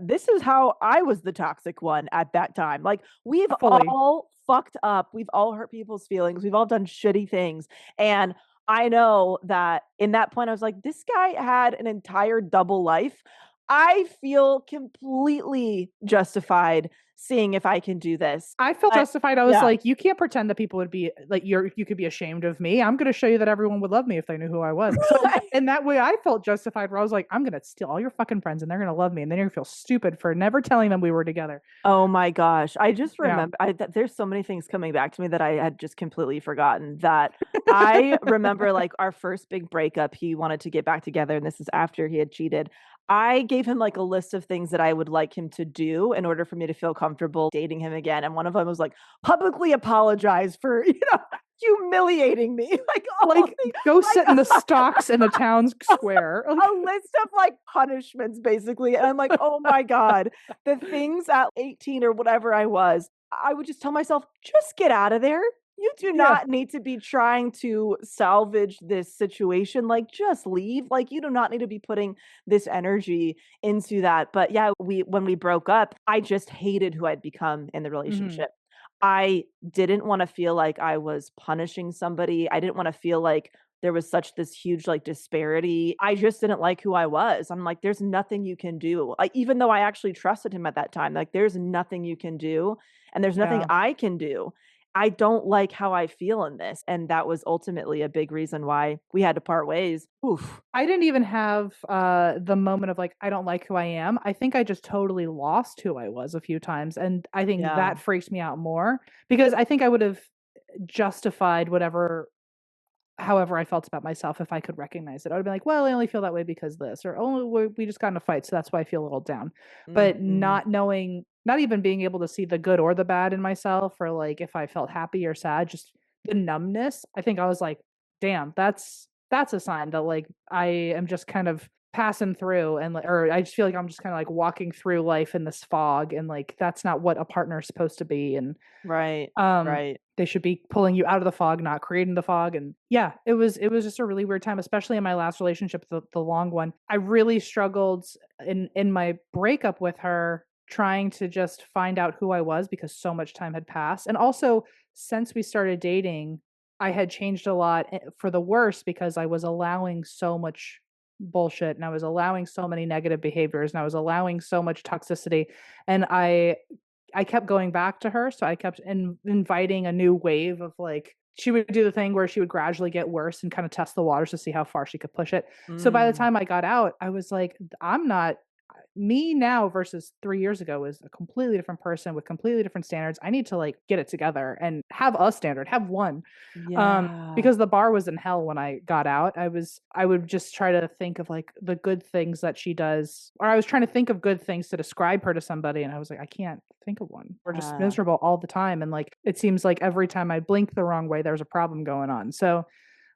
this is how I was the toxic one at that time. Like we've Fully. all fucked up, we've all hurt people's feelings, we've all done shitty things. And I know that in that point I was like, this guy had an entire double life. I feel completely justified seeing if I can do this. I felt But justified. I was yeah. like, you can't pretend that people would be like you could be ashamed of me. I'm gonna show you that everyone would love me if they knew who I was. So in that way I felt justified where I was like, I'm gonna steal all your fucking friends and they're gonna love me, and then you're gonna feel stupid for never telling them we were together. Oh my gosh. I just Yeah. remember there's so many things coming back to me that I had just completely forgotten. That I remember, like, our first big breakup, he wanted to get back together, and this is after he had cheated. I gave him like a list of things that I would like him to do in order for me to feel comfortable dating him again. And one of them was like publicly apologize for, humiliating me. Like, all Like the go sit in the stocks in the town square. a list of like punishments basically. And I'm like, oh my God, the things at 18 or whatever I was, I would just tell myself, just get out of there. You do Yeah. not need to be trying to salvage this situation. Like, just leave. Like, you do not need to be putting this energy into that. But yeah, when we broke up, I just hated who I'd become in the Mhm. relationship. I didn't want to feel like I was punishing somebody. I didn't want to feel like there was such this huge like disparity. I just didn't like who I was. I'm like, there's nothing you can do. Like, even though I actually trusted him at that time, like, there's nothing you can do, and there's nothing Yeah. I can do. I don't like how I feel in this. And that was ultimately a big reason why we had to part ways. Oof. I didn't even have the moment of like, I don't like who I am. I think I just totally lost who I was a few times. And I think Yeah. that freaks me out more because I think I would have justified however I felt about myself if I could recognize it. I would be like, well, I only feel that way because this, or oh, we just got in a fight, so that's why I feel a little down. But Mhm. not knowing, not even being able to see the good or the bad in myself, or like if I felt happy or sad, just the numbness. I think I was like, damn, that's a sign that like I am just kind of passing through and like, or I just feel like I'm just kind of like walking through life in this fog, and like that's not what a partner's supposed to be. And Right. um, Right. they should be pulling you out of the fog, not creating the fog. And yeah, it was just a really weird time, especially in my last relationship, the long one. I really struggled in my breakup with her, trying to just find out who I was because so much time had passed. And also, since we started dating, I had changed a lot for the worse because I was allowing so much bullshit, and I was allowing so many negative behaviors, and I was allowing so much toxicity. And I kept going back to her, so I kept inviting a new wave of, like, she would do the thing where she would gradually get worse and kinda test the waters to see how far she could push it. So by the Mm. time I got out, I was like, I'm not me now versus 3 years ago is a completely different person with completely different standards. I need to, like, get it together and have a standard, have one. Yeah. Because the bar was in hell when I got out. I would just try to think of, like, the good things that she does, or I was trying to think of good things to describe her to somebody, and I was like, I can't think of one. We're just Uh, miserable all the time, and, like, it seems like every time I blink the wrong way, there's a problem going on. So,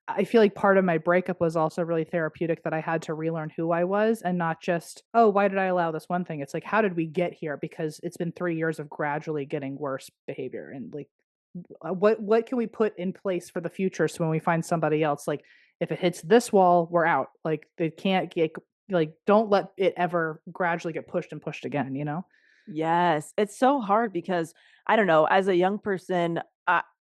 I feel like part of my breakup was also really therapeutic, that I had to relearn who I was and not just, "Oh, why did I allow this one thing?" It's like, "How did we get here?" Because it's been 3 years of gradually getting worse behavior, and, like, what can we put in place for the future, so when we find somebody else, like, if it hits this wall, we're out. Like, they can't get, like, don't let it ever gradually get pushed and pushed again, you know? yes. It's so hard because I don't know, as a young person,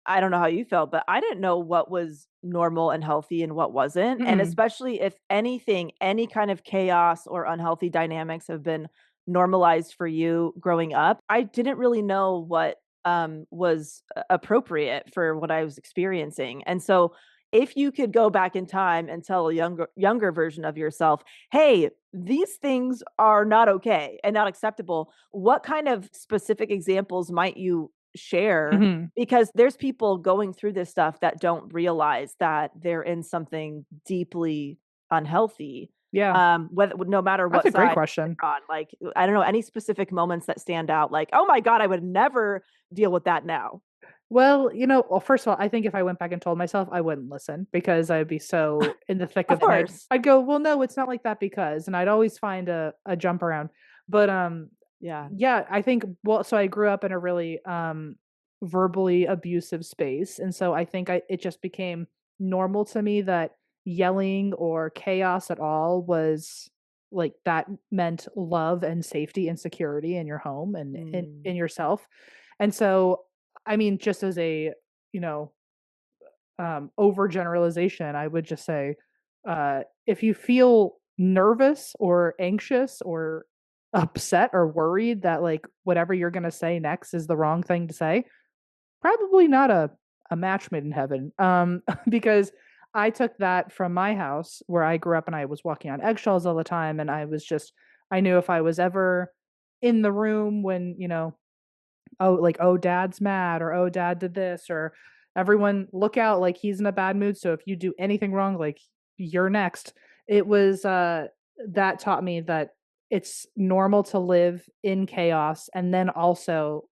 I don't know how you felt, but I didn't know what was normal and healthy and what wasn't. And Mm-mm. especially if anything, any kind of chaos or unhealthy dynamics have been normalized for you growing up, I didn't really know what was appropriate for what I was experiencing. And so if you could go back in time and tell a younger version of yourself, hey, these things are not okay and not acceptable, what kind of specific examples might you share? Mhm. Because there's people going through this stuff that don't realize that they're in something deeply unhealthy, Yeah. whether no matter That's what a great side question. they're on. Like, I don't know, any specific moments that stand out, like, "Oh my god, I would never deal with that now." Well, first of all, I think if I went back and told myself, I wouldn't listen because I'd be so in the thick Of of it, and I'd course. I'd go, "Well, no, it's not like that because," and I'd always find a jump around. But, Yeah. yeah, I think, well, so I grew up in a really, verbally abusive space, and so I think it just became normal to me that yelling or chaos at all was, like, that meant love and safety and security in your home and Mm. in yourself. And so, I mean, just as a, you know, overgeneralization, I would just say, if you feel nervous or anxious or upset or worried that, like, whatever you're gonna say next is the wrong thing to say, probably not a match made in heaven. Because I took that from my house where I grew up, and I was walking on eggshells all the time, and I knew if I was ever in the room when, oh, like, "Oh, dad's mad," or, "Oh, dad did this," or, "Everyone look out, like, he's in a bad mood, so if you do anything wrong, like, you're next." It was, that taught me that it's normal to live in chaos, and then also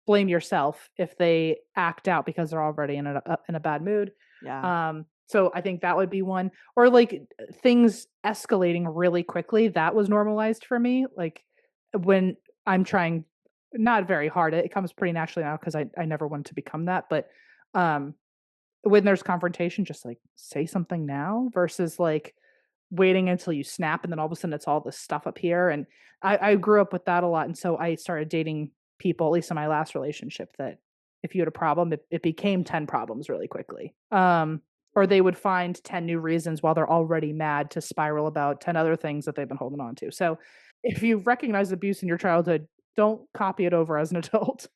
blame yourself if they act out because they're already in a bad mood. Yeah. So I think that would be one. Or, like, things escalating really quickly, that was normalized for me. Like, when I'm trying not very hard, it comes pretty naturally now because I never wanted to become that, but When there's confrontation, just like say something now versus like waiting until you snap and then all of a sudden it's all this stuff up here. And I grew up with that a lot. And so I started dating people, at least in my last relationship, that if you had a problem, it became 10 problems really quickly. Or they would find 10 new reasons while they're already mad to spiral about 10 other things that they've been holding on to. So if you recognize abuse in your childhood, don't copy it over as an adult.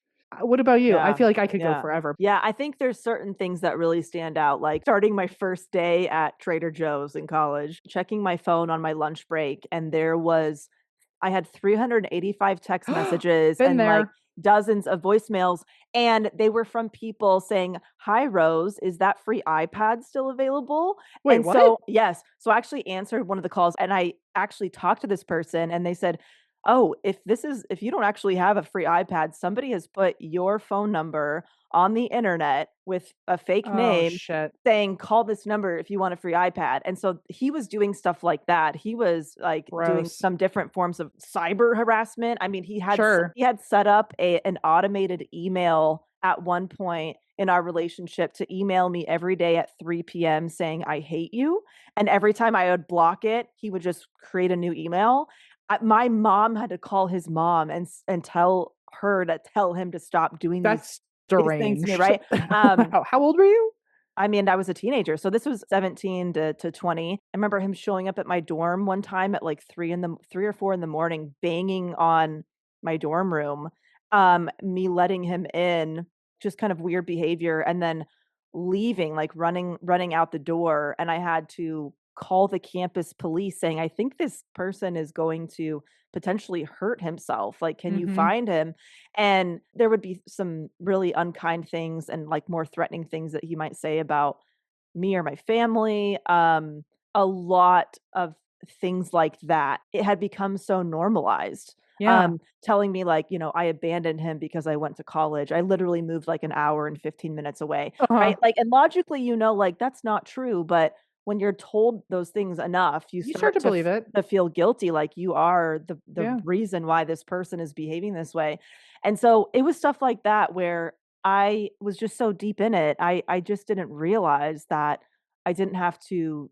What about you? I Yeah. feel like I could go Yeah. forever. Yeah, I think there's certain things that really stand out, like starting my first day at Trader Joe's in college, checking my phone on my lunch break, and I had 385 text messages Been and like there. dozens of voicemails, and they were from people saying, "Hi, Rose, is that free iPad still available?" Wait, And what? so, yes, so I actually answered one of the calls, and I actually talked to this person, and they said, "Oh, if you don't actually have a free iPad, somebody has put your phone number on the internet with a fake Oh name shit. saying, 'Call this number if you want a free iPad.'" And so he was doing stuff like that. He was, like, doing Gross. some different forms of cyber harassment. I mean, Sure. he had set up an automated email at one point in our relationship to email me every day at 3 PM saying, "I hate you." And every time I would block it, he would just create a new email. My mom had to call his mom and tell her to tell him to stop doing That's these things to me, deranged. right? Wow. How old were you? I mean, I was a teenager, so this was 17 to 20. I remember him showing up at my dorm one time at, like, 3 or 4 in the morning, banging on my dorm room, me letting him in, just kind of weird behavior, and then leaving, like, running out the door, and I had to call the campus police saying, "I think this person is going to potentially hurt himself, like, can you Mhm. find him?" And there would be some really unkind things and, like, more threatening things that he might say about me or my family, a lot of things like that. It had become so normalized, Yeah. telling me, like, I abandoned him because I went to college. I literally moved, like, an hour and 15 minutes away, Uh-huh. right? Like, and logically, like, that's not true, but when you're told those things enough, you You start start to believe it. to feel guilty, like you are the Yeah. reason why this person is behaving this way. And so it was stuff like that where I was just so deep in it. I just didn't realize that I didn't have to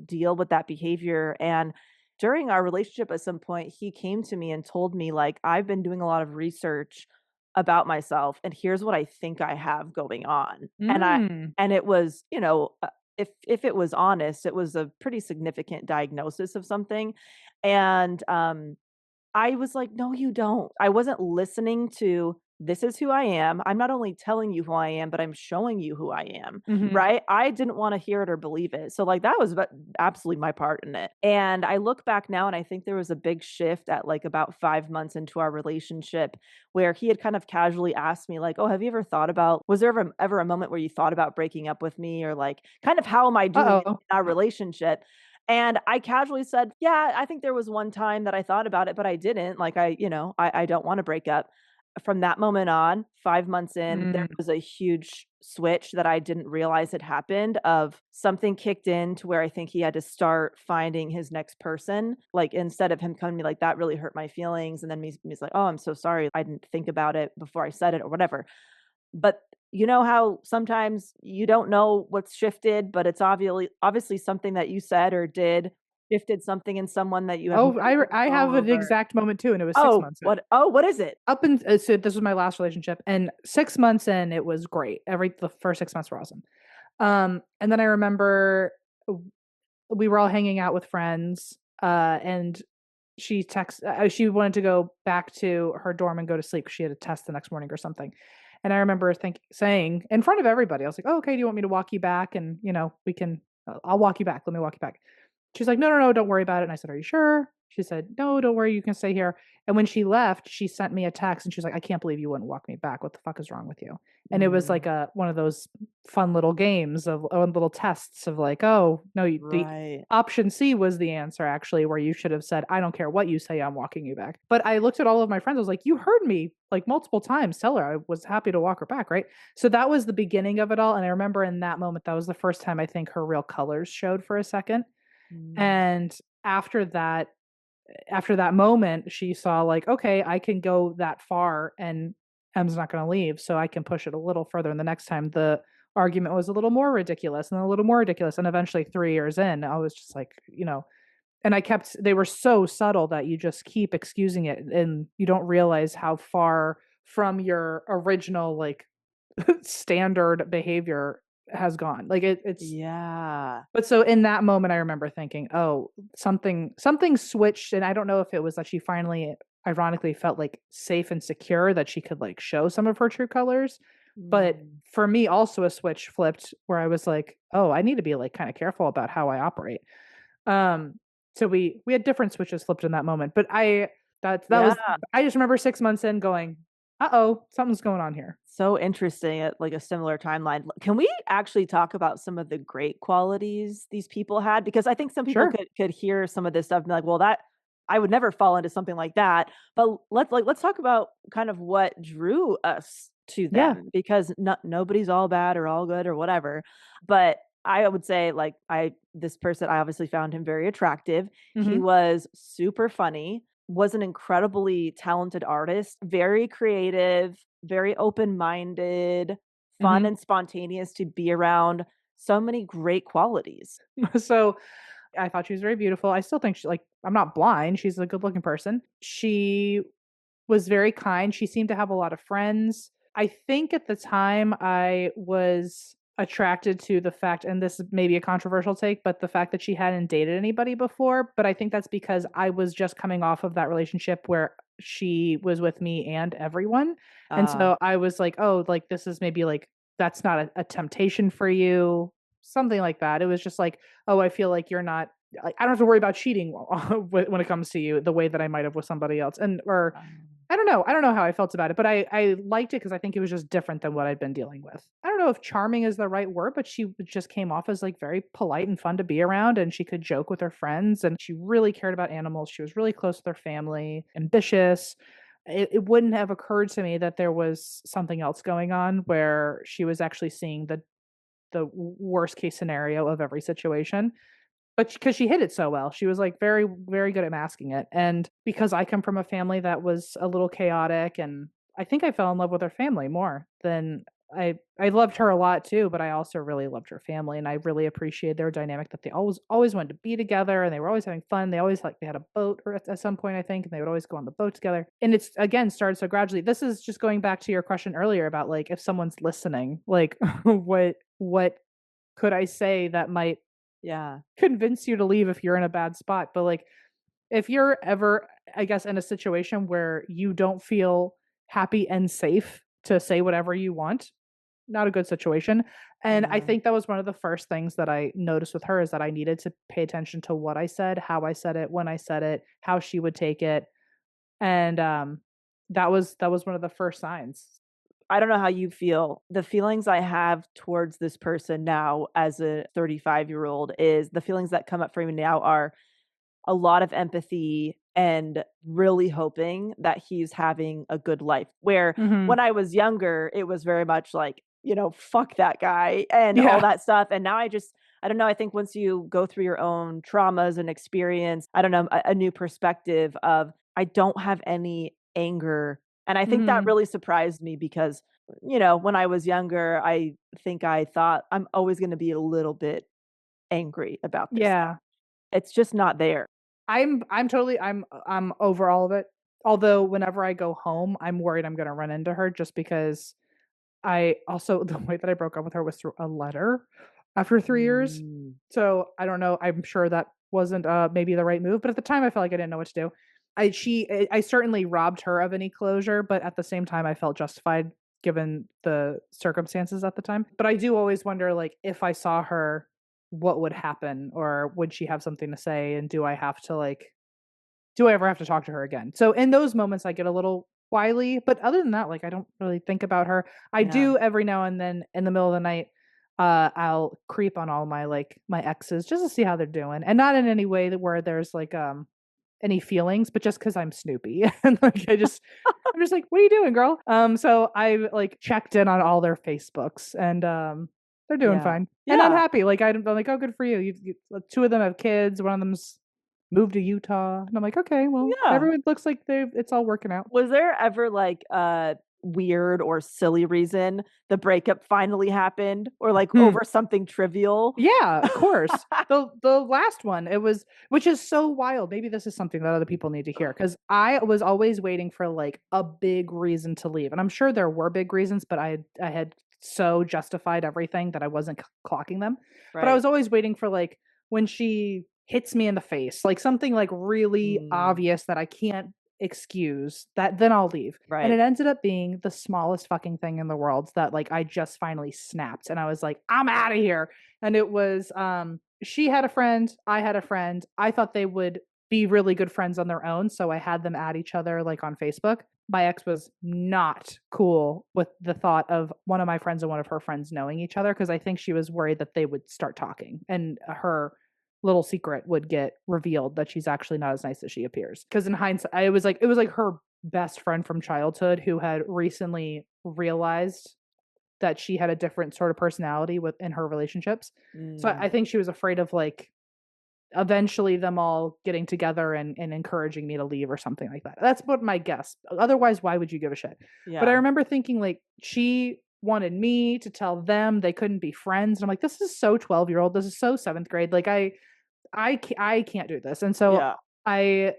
deal with that behavior. And during our relationship at some point, he came to me and told me, like, "I've been doing a lot of research about myself, and here's what I think I have going on." Mm. And it was, if it was honest, it was a pretty significant diagnosis of something. And I was like, "No, you don't." I wasn't listening to, "This is who I am. I'm not only telling you who I am, but I'm showing you who I am." Mhm. Right? I didn't wanna hear it or believe it. So, like, that was absolutely my part in it. And I look back now, and I think there was a big shift at, like, about 5 months into our relationship where he had kind of casually asked me, like, "Oh, have you ever thought about was there ever a moment where you thought about breaking up with me?" Or, like, kind of, "How am I doing in Uh-oh. our relationship?" And I casually said, "Yeah, I think there was one time that I thought about it, but I didn't. Like, I don't wanna break up." From that moment on, 5 months in, there Mm. was a huge switch that I didn't realize had happened, of something kicked in to where I think he had to start finding his next person. Like, instead of him coming to me like, "That really hurt my feelings," and then me's like, "Oh, I'm so sorry. I didn't think about it before I said it," or whatever. But you know how sometimes you don't know what's shifted, but it's obviously something that you said or did shifted something in someone that you have no Oh, I have control an over. exact moment too, and it was 6 months in. What is it? So this was my last relationship, and 6 months in, it was great. The first 6 months were awesome. And then I remember we were all hanging out with friends, and she wanted to go back to her dorm and go to sleep 'cause she had a test the next morning or something. And I remember saying in front of everybody, I was like, "Oh, okay, do you want me to walk you back? And, we can I'll walk you back. Let me walk you back." She's like, "No, no, no, don't worry about it." And I said, "Are you sure?" She said, "No, don't worry, you can stay here." And when she left, she sent me a text and she was like, "I can't believe you wouldn't walk me back. What the fuck is wrong with you?" And it was Mm, like one of those fun little games of little tests of like, "Oh, no, the right. option C was the answer actually, where you should have said, 'I don't care what you say, I'm walking you back.'" But I looked at all of my friends, I was like, "You heard me like multiple times tell her I was happy to walk her back, right?" So that was the beginning of it all. And I remember in that moment, that was the first time I think her real colors showed for a second. Mm, And after that after that moment, she saw like, "Okay, I can go that far and Em's not gonna leave, so I can push it a little further." And the next time the argument was a little more ridiculous and a little more ridiculous. And eventually 3 years in, I was just like, and they were so subtle that you just keep excusing it and you don't realize how far from your original like standard behavior has gone. Like it's Yeah. But so in that moment I remember thinking, oh, something switched, and I don't know if it was that she finally ironically felt like safe and secure that she could like show some of her true colors. But for me also a switch flipped where I was like, oh, I need to be like kind of careful about how I operate. So we had different switches flipped in that moment. But that was I just remember 6 months in going, uh-oh, something's going on here. So interesting at like a similar timeline. Can we actually talk about some of the great qualities these people had? Because I think some people Sure. could hear some of this stuff and be like, well, that I would never fall into something like that. But let's talk about kind of what drew us to Yeah. them, because nobody's all bad or all good or whatever. But I would say like this person, I obviously found him very attractive. He Mhm. was super funny, was an incredibly talented artist, very creative, very open-minded, fun Mhm. and spontaneous to be around. So many great qualities. So I thought she was very beautiful. I still think I'm not blind. She's a good looking person. She was very kind. She seemed to have a lot of friends. I think at the time I was attracted to the fact, and this may be a controversial take, but the fact that she hadn't dated anybody before. But I think that's because I was just coming off of that relationship where she was with me and everyone. And so I was like, oh, like this is maybe like that's not a temptation for you, something like that. It was just like, oh, I feel like you're not like I don't have to worry about cheating when it comes to you the way that I might have with somebody else. And or I don't know. I don't know how I felt about it, but I liked it because I think it was just different than what I'd been dealing with. I don't know if charming is the right word, but she just came off as like very polite and fun to be around, and she could joke with her friends, and she really cared about animals. She was really close with her family, ambitious. It wouldn't have occurred to me that there was something else going on where she was actually seeing the worst case scenario of every situation. But because she hid it so well, she was like very, very good at masking it. And because I come from a family that was a little chaotic, and I think I fell in love with her family more than I loved her a lot too, but I also really loved her family, and I really appreciated their dynamic that they always wanted to be together, and they were always having fun. They always like they had a boat or at some point I think, and they would always go on the boat together. And it's again started so gradually. This is just going back to your question earlier about like if someone's listening, like what could I say that might Yeah. convince you to leave if you're in a bad spot. But like if you're ever, I guess, in a situation where you don't feel happy and safe to say whatever you want, not a good situation. And I Yeah. think that was one of the first things that I noticed with her is that I needed to pay attention to what I said, how I said it, when I said it, how she would take it. And that was one of the first signs. I don't know how you feel. The feelings I have towards this person now as a 35-year-old is the feelings that come up for me now are a lot of empathy and really hoping that he's having a good life. Where Mhm. when I was younger, it was very much like, fuck that guy and all Yeah. that stuff. And now I don't know, I think once you go through your own traumas and experience, I don't know, a new perspective of I don't have any anger. And I think that Mhm. really surprised me because, when I was younger, I think I thought I'm always going to be a little bit angry about this stuff. Yeah. It's just not there. I'm totally I'm over all of it. Although whenever I go home, I'm worried I'm gonna run into her just because I also the way that I broke up with her was through a letter after 3 years. Mm. So I don't know. I'm sure that wasn't maybe the right move, but at the time I felt like I didn't know what to do. I certainly robbed her of any closure, but at the same time I felt justified given the circumstances at the time. But I do always wonder like if I saw her what would happen or would she have something to say and do I ever have to talk to her again? So in those moments I get a little wily, but other than that like I don't really think about her. I Yeah. do every now and then in the middle of the night I'll creep on all my exes just to see how they're doing, and not in any way that where there's like any feelings, but just because I'm Snoopy. And like I'm just like, what are you doing, girl? So I like checked in on all their Facebooks, and they're doing Yeah. fine. And I'm Yeah. happy. Like I'm like, oh, good for you. Two of them have kids. One of them's moved to Utah. And I'm like, okay, well, Yeah. everyone looks like it's all working out. Was there ever like weird or silly reason the breakup finally happened, or like Hmm. over something trivial. Yeah, of course. The last one, which is so wild. Maybe this is something that other people need to hear, because I was always waiting for like a big reason to leave. And I'm sure there were big reasons, but I had so justified everything that I wasn't clocking them. But I was always waiting for like when she hits me in the face, like something like really obvious that I can't excuse, that then I'll leave. And it ended up being the smallest fucking thing in the world that like I just finally snapped and I was like, I'm out of here. And it was she had a friend, I had a friend. I thought they would be really good friends on their own, so I had them add each other like on Facebook. My ex was not cool with the thought of one of my friends and one of her friends knowing each other, because I think she was worried that they would start talking and her little secret would get revealed that she's actually not as nice as she appears. Because in hindsight, it was like her best friend from childhood who had recently realized that she had a different sort of personality within her relationships. So I think she was afraid of like eventually them all getting together and encouraging me to leave or something like that. That's what my guess. Otherwise, why would you give a shit? But I remember thinking like she wanted me to tell them they couldn't be friends. And I'm like, this is so 12-year-old. This is so 7th grade. Like I can't do this. And so I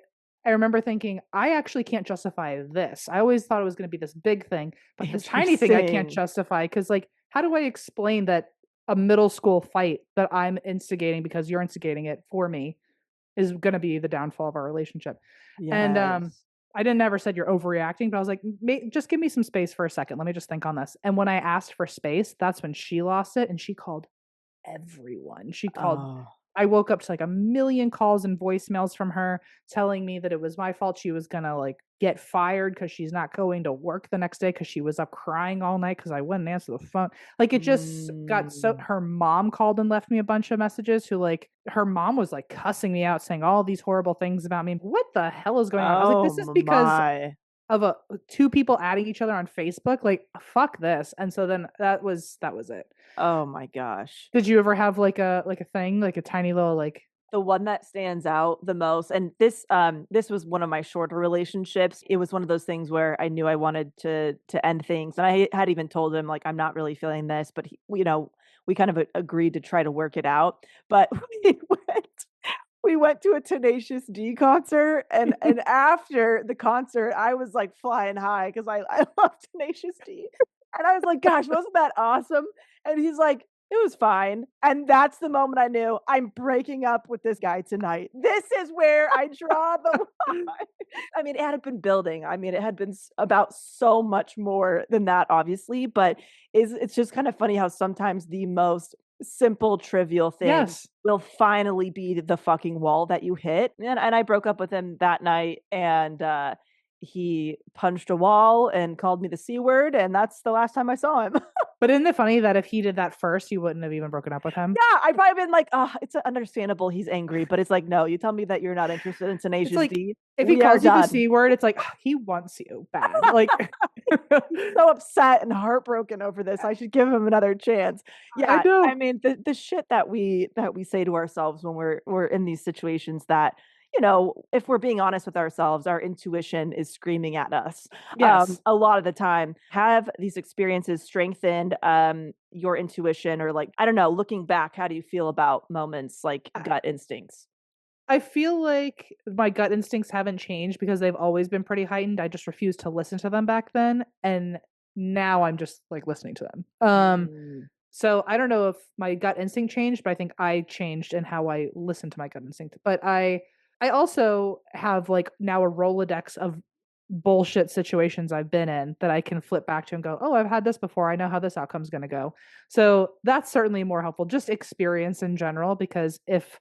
remember thinking, I actually can't justify this. I always thought it was going to be this big thing, but this tiny thing I can't justify, because like, how do I explain that a middle school fight that I'm instigating because you're instigating it for me is going to be the downfall of our relationship? And I didn't ever said you're overreacting, but I was like, just give me some space for a second. Let me just think on this. And when I asked for space, that's when she lost it and she called everyone. She called I woke up to like a million calls and voicemails from her telling me that it was my fault. She was going to like get fired because she's not going to work the next day because she was up crying all night because I wouldn't answer the phone. Like it just got so, her mom called and left me a bunch of messages who like, her mom was like cussing me out, saying all these horrible things about me. What the hell is going on? I was like, this is because of two people adding each other on Facebook. Like, fuck this. And so then that was it. Oh my gosh. Did you ever have like a thing, like a tiny little like? The one that stands out the most, and this was one of my shorter relationships. It was one of those things where I knew I wanted to end things, and I had even told him like, I'm not really feeling this, but he, you know, we kind of agreed to try to work it out. But we went to a Tenacious D concert, and after the concert, I was like flying high because I love Tenacious D, and I was like, gosh, wasn't that awesome? And he's like, it was fine. And that's the moment I knew I'm breaking up with this guy tonight. This is where I draw the line. I mean, it had been building. I mean, it had been about so much more than that, obviously. But it's just kind of funny how sometimes the most simple, trivial thing will finally be the fucking wall that you hit. And I broke up with him that night, and he punched a wall and called me the C word, and that's the last time I saw him. But isn't it funny that if he did that first, you wouldn't have even broken up with him? Yeah, I'd probably been like, oh, it's understandable he's angry, but it's like, no, you tell me that you're not interested in Tenacious like, D. If he calls you the C word, it's like, he wants you bad. Like, so upset and heartbroken over this. I should give him another chance. Yeah, I mean, the shit that we say to ourselves when we're in these situations that, you know, if we're being honest with ourselves, our intuition is screaming at us. Yes. A lot of the time. Have these experiences strengthened your intuition, or like, I don't know, looking back, how do you feel about moments like gut instincts? I feel like my gut instincts haven't changed because they've always been pretty heightened. I just refused to listen to them back then. And now I'm just like listening to them. So I don't know if my gut instinct changed, but I think I changed in how I listen to my gut instinct. But I also have like now a Rolodex of bullshit situations I've been in that I can flip back to and go, oh, I've had this before. I know how this outcome's going to go. So that's certainly more helpful. Just experience in general, because if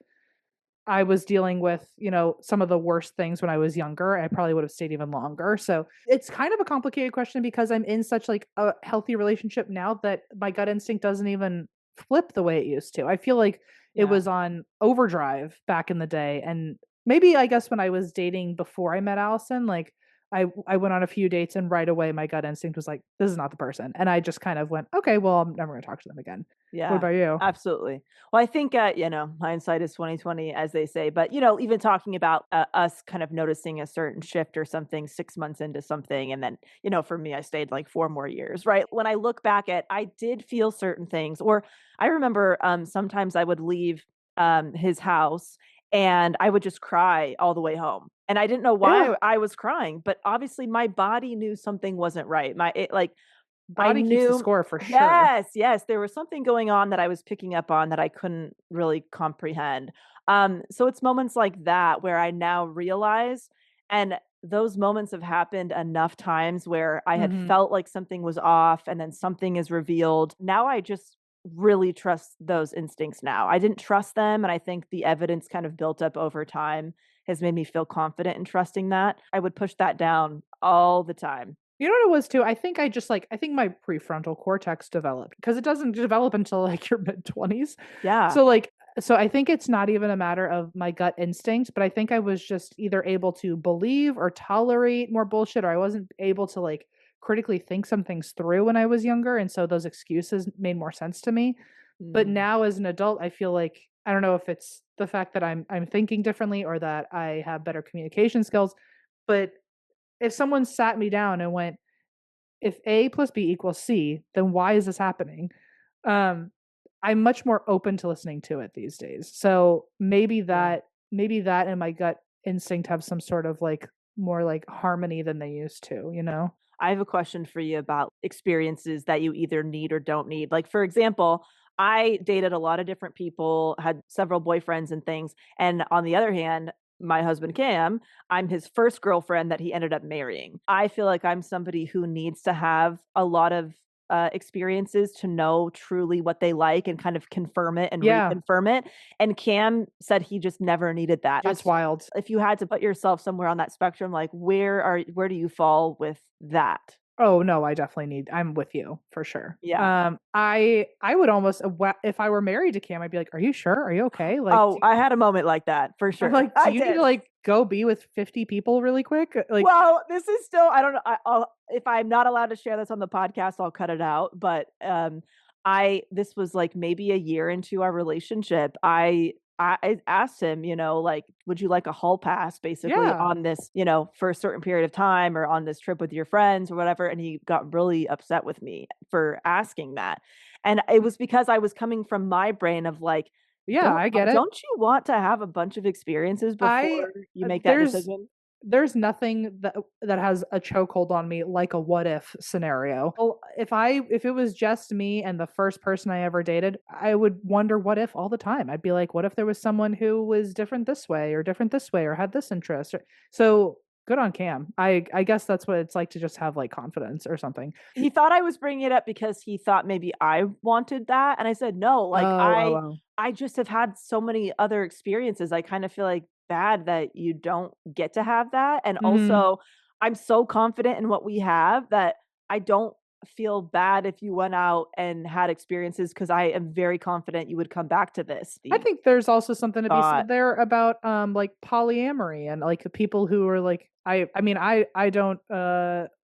I was dealing with, you know, some of the worst things when I was younger, I probably would have stayed even longer. So it's kind of a complicated question because I'm in such like a healthy relationship now that my gut instinct doesn't even flip the way it used to. I feel like it was on overdrive back in the day. And maybe I guess when I was dating before I met Allison, like I went on a few dates and right away my gut instinct was like, this is not the person. And I just kind of went, okay, well, I'm never going to talk to them again. What Yeah, about you? absolutely. Well, I think, hindsight is 2020, as they say. But even talking about us kind of noticing a certain shift or something 6 months into something, and then for me, I stayed like 4 more years. Right. When I look back at, I did feel certain things, or I remember sometimes I would leave his house and I would just cry all the way home. And I didn't know Yeah. why I was crying, but obviously my body knew something wasn't right. I Body keeps the knew. score for sure. Yes, yes, there was something going on that I was picking up on that I couldn't really comprehend. So it's moments like that where I now realize, and those moments have happened enough times where I had Mhm. felt like something was off and then something is revealed. Now I just really trust those instincts now. I didn't trust them, and I think the evidence kind of built up over time has made me feel confident in trusting that. I would push that down all the time. You know what it was too? I think I think my prefrontal cortex developed because it doesn't develop until like your mid-20s. Yeah. So I think it's not even a matter of my gut instinct, but I think I was just either able to believe or tolerate more bullshit, or I wasn't able to like critically think some things through when I was younger, and so those excuses made more sense to me. But Mm. now as an adult, I feel like I don't know if it's the fact that I'm thinking differently or that I have better communication skills, but if someone sat me down and went, if A plus B equals C, then why is this happening? Um, I'm much more open to listening to it these days. So Yeah. maybe that and my gut instinct have some sort of like more like harmony than they used to, you know? I have a question for you about experiences that you either need or don't need. Like, for example, I dated a lot of different people, had several boyfriends and things. And on the other hand, my husband Cam, I'm his first girlfriend that he ended up marrying. I feel like I'm somebody who needs to have a lot of experiences to know truly what they like and kind of confirm it and Yeah, reconfirm it. And Cam said he just never needed that. it's wild. If you had to put yourself somewhere on that spectrum, like where do you fall with that? Oh no, I definitely need. I'm with you for sure. Yeah. I would almost if I were married to Cam, I'd be like, "Are you sure? Are you okay? Like, Oh, I had a moment like that for I'm sure. like, do I you need to did. like go be with 50 people really quick? Like, Well, this is still, I don't know. I'll, if I'm not allowed to share this on the podcast, I'll cut it out. But I this was like maybe a year into our relationship. I asked him, like, would you like a hall pass basically yeah, on this, for a certain period of time or on this trip with your friends or whatever? And he got really upset with me for asking that. And it was because I was coming from my brain of like, yeah, don't I get it. don't you want to have a bunch of experiences I before you make that there's decision? there's nothing that has a chokehold on me like a what if scenario. Well, if it was just me and the first person I ever dated, I would wonder what if all the time. I'd be like, what if there was someone who was different this way or had this interest? So good on Cam. I guess that's what it's like to just have like confidence or something. He thought I was bringing it up because he thought maybe I wanted that, and I said, "No, like, Oh. I just have had so many other experiences, I kinda feel, like, bad that you don't get to have that, and Mhm. also, I'm so confident in what we have that I don't feel bad if you went out and had experiences because I am very confident you would come back to this." I The think there's also something to be thought. said there about like polyamory and like the people who are like I mean I don't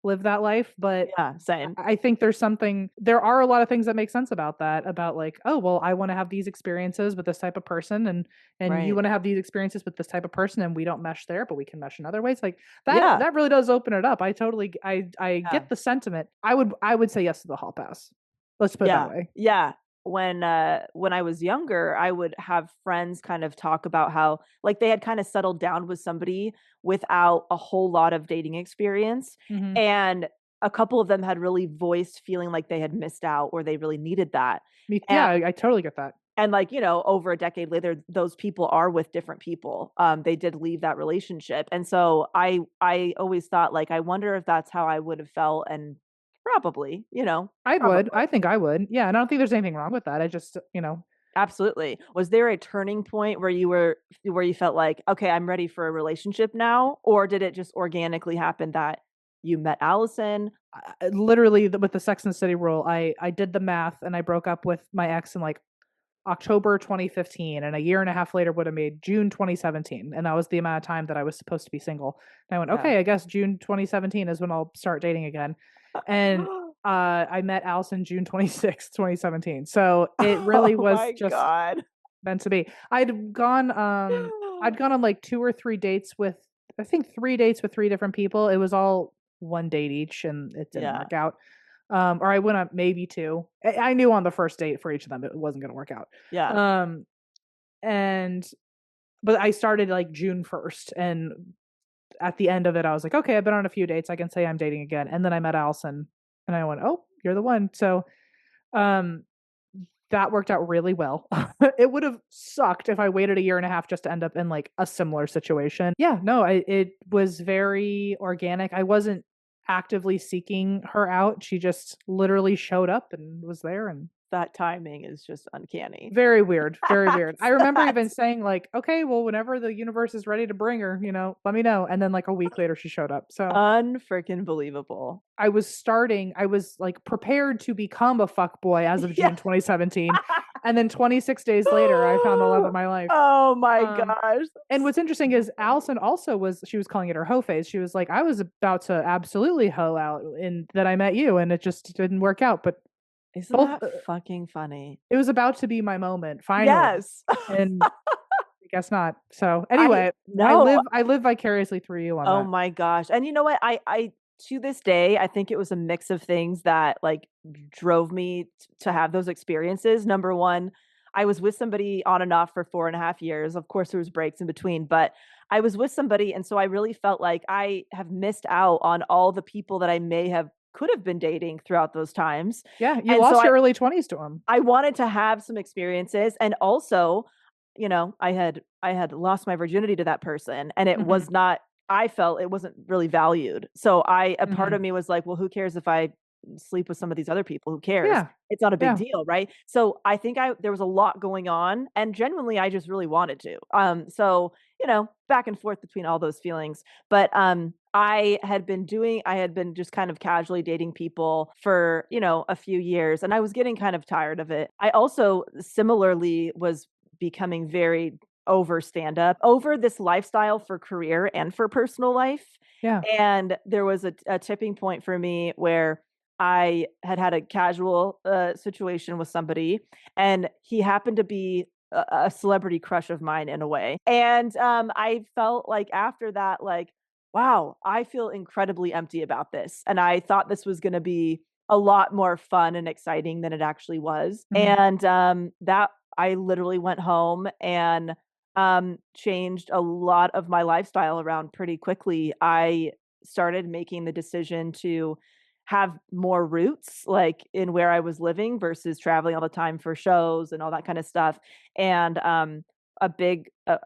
live that life, but Yeah, same. I think there are a lot of things that make sense about that, about like, oh well, I want to have these experiences with this type of person, and you Right. want to have these experiences with this type of person, and we don't mesh there, but we can mesh in other ways. Like Yeah, that really does open it up. I yeah. get the sentiment. I would say yes to the hall pass. Let's put it that Yeah, way. yeah. When I was younger, I would have friends kind of talk about how, like, they had kinda settled down with somebody without a whole lot of dating experience, Hmm. and a couple of them had really voiced feeling like they had missed out or they really needed that. Yeah, And I totally get that. like, over a decade later, those people are with different people. They did leave that relationship, and so I always thought, like, I wonder if that's how I would have felt, and probably, I would. probably. I think I would. Yeah, and I don't think there's anything wrong with that. I just, Absolutely. Was there a turning point where you felt like, "Okay, I'm ready for a relationship now," or did it just organically happen that you met Allison? literally with the Sex and the City rule, I did the math and I broke up with my ex in like October 2015, and a year and a half later would have made June 2017, and that was the amount of time that I was supposed to be single. And I went, okay, I guess June 2017 is when I'll start dating again. And I met Allison June 26th, 2017. So it really was just God. meant to be. I'd gone on like 2 or 3 dates with, I think 3 dates with 3 different people. It was all one date each, and it didn't work out. Or I went on maybe 2. I knew on the first date for each of them it wasn't going to work out. Yeah. But I started like June 1st, and at the end of it I was like, okay, I've been on a few dates, I can say I'm dating again. And then I met Allison, and I went, oh, you're the one. So that worked out really well. It would have sucked if I waited a year and a half just to end up in like a similar situation. Yeah, no, it was very organic. I wasn't actively seeking her out. She just literally showed up and was there, and that timing is just uncanny. Very weird. Very weird. I remember even saying like, okay, well, whenever the universe is ready to bring her, let me know. And then like a week later she showed up. So unfreaking believable. I was like prepared to become a fuckboy as of June 2017. And then 26 days later, I found the love of my life. Oh my gosh. And what's interesting is Allison also she was calling it her hoe phase. She was like, I was about to absolutely hoe out and that I met you, and it just didn't work out. But isn't that fucking funny? It was about to be my moment, finally. Yes. And I guess not. So anyway, I live vicariously through you on that. Oh my gosh. And you know what? I to this day, I think it was a mix of things that like drove me to have those experiences. Number one, I was with somebody on and off for 4.5 years. Of course, there was breaks in between, but I was with somebody. And so I really felt like I have missed out on all the people that I could have been dating throughout those times. Yeah, you lost your early 20s to him. I wanted to have some experiences, and also, I had lost my virginity to that person, and it was not. I felt it wasn't really valued. So a part of me was like, well, who cares if I sleep with some of these other people? Who cares? Yeah. It's not a big deal, right? So I think there was a lot going on, and genuinely, I just really wanted to. So back and forth between all those feelings, but I had been just kind of casually dating people for, a few years, and I was getting kind of tired of it. I also similarly was becoming very over stand-up, over this lifestyle for career and for personal life. Yeah. And there was a tipping point for me where I had a casual situation with somebody, and he happened to be a celebrity crush of mine in a way. And I felt like after that, like, wow, I feel incredibly empty about this. And I thought this was going to be a lot more fun and exciting than it actually was. And that I literally went home and changed a lot of my lifestyle around pretty quickly. I started making the decision to have more roots, like in where I was living versus traveling all the time for shows and all that kind of stuff. And